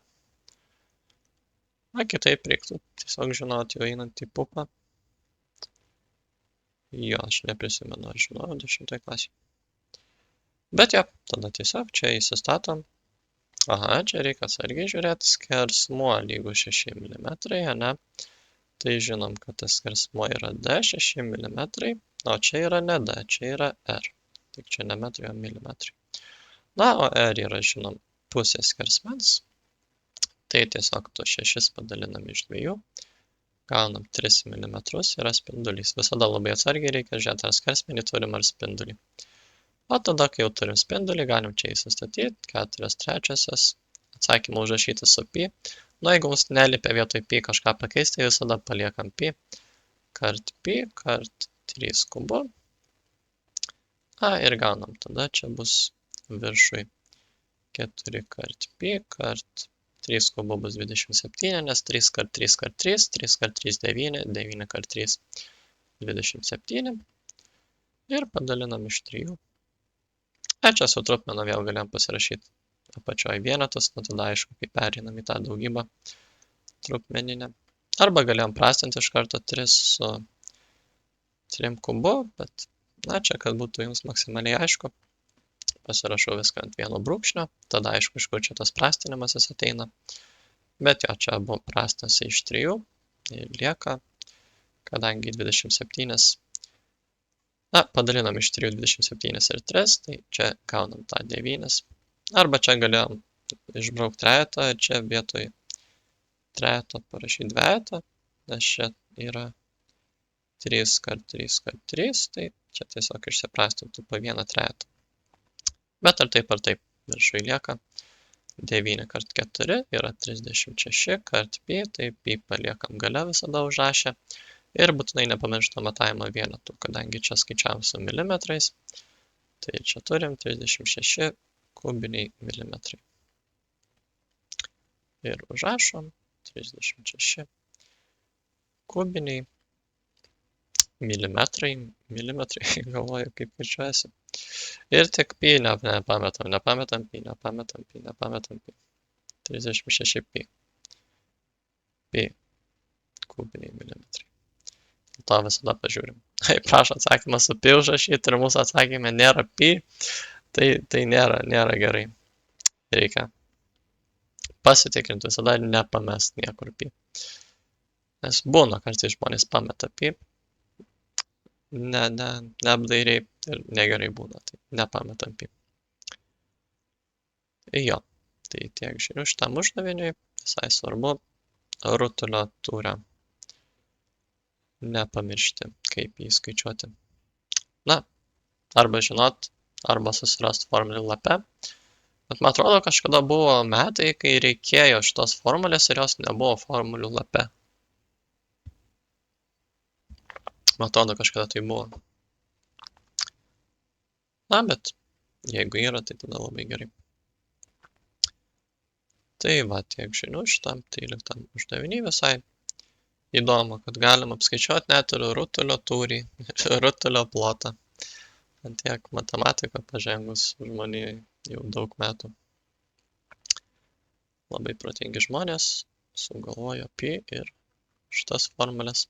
A: Na, kitaip reiktų tiesiog žinoti jau einant į pupą. Jo, aš neprisimenu, aš žinojau 10 klasėje. Bet jo, tada tiesiog čia įsistatom. Aha, čia reikia atsargiai žiūrėti, skersmuo lygu 6 mm, ne? Tai žinom, kad tas skersmuo yra D, 6 mm, o čia yra ne D, čia yra R. Tik čia ne metrai, o milimetrai. Na, o R yra, žinom, pusė skersmens. Tai tiesiog tu 6 padalinam iš 2, gaunam 3 mm, yra spindulys. Visada labai atsargiai reikia žiūrėti, ar skersmenį turim, ar spindulį. O tada, kai jau turim spindulį, galim čia įsistatyti 4/3, atsakymą užrašyti su pi. Jeigu mums nelipia vietoj pi kažką pakeisti, tai visada paliekam pi kart 3 kubu. Ir gaunam. Tada čia bus viršui 4 kart pi kart 3 kubo bus 27, nes 3 kart 3 kart 3, 3 kart 3 9, 9 kart 3 27 ir padalinam iš 3. Čia su trupmena vėl galėjom pasirašyti apačioje vienetus, tada aišku, kai pereinam į tą daugybą trupmeninę. Arba galėjom prastinti iš karto 3 su 3 kubu, bet čia, kad būtų jums maksimaliai aišku, pasirašau viską ant vieno brūkšnio, tada aišku, iš kur čia tas prastinimas ateina. Bet jo, čia buvo prastinasi iš 3 ir lieka, kadangi 27, padalinam iš 3 27 ir 3, tai čia gaunam tą 9. Arba čia galėjom išbraukti trejetą ir čia vietoj trejeto parašyti dvejetą, nes čia yra 3 kart 3 kart 3, tai čia tiesiog išsiprastintų po vieną trejetą. Bet ar taip, viršui lieka 9 kart 4 yra 36 kart pi, tai pi paliekam gale visada užrašę. Ir būtinai nepamirštam matavimo vienetų, kadangi čia skaičiavom su milimetrais, tai čia turim 36 kubiniai milimetrai. Ir užrašom 36 kubiniai milimetrai, galvoju, kaip kirčiuojasi. Ir tik pi nepametam pi. 36 pi. Pi kubiniai milimetrai. To visada pažiūrim. Prašo atsakymą su pi užrašyti ir mūsų atsakymė nėra pi, tai nėra gerai. Reikia pasitikrinti visada ir nepamest niekur pi. Nes būna, kartais žmonės pameta pi, neapdairiai ir negerai būna, tai nepametam pi. Jo, tai tiek žinių šitam uždaviniui, visai svarbu rutulio tūrio nepamiršti, kaip jį skaičiuoti. Arba žinot, arba susirast formulių lape. Bet man atrodo, kažkada buvo metai, kai reikėjo šitos formulės ir jos nebuvo formulių lape. Man atrodo, kažkada tai buvo. Bet jeigu yra, tai tada labai gerai. Tai va, tiek žinių šitam 13 uždavinį visai. Įdomu, kad galim apskaičiuoti net ir rutulio tūrį, rutulio plotą. Ant tiek matematika pažengus žmonijai jau daug metų. Labai protingi žmonės sugalvojo pi ir šitas formulės.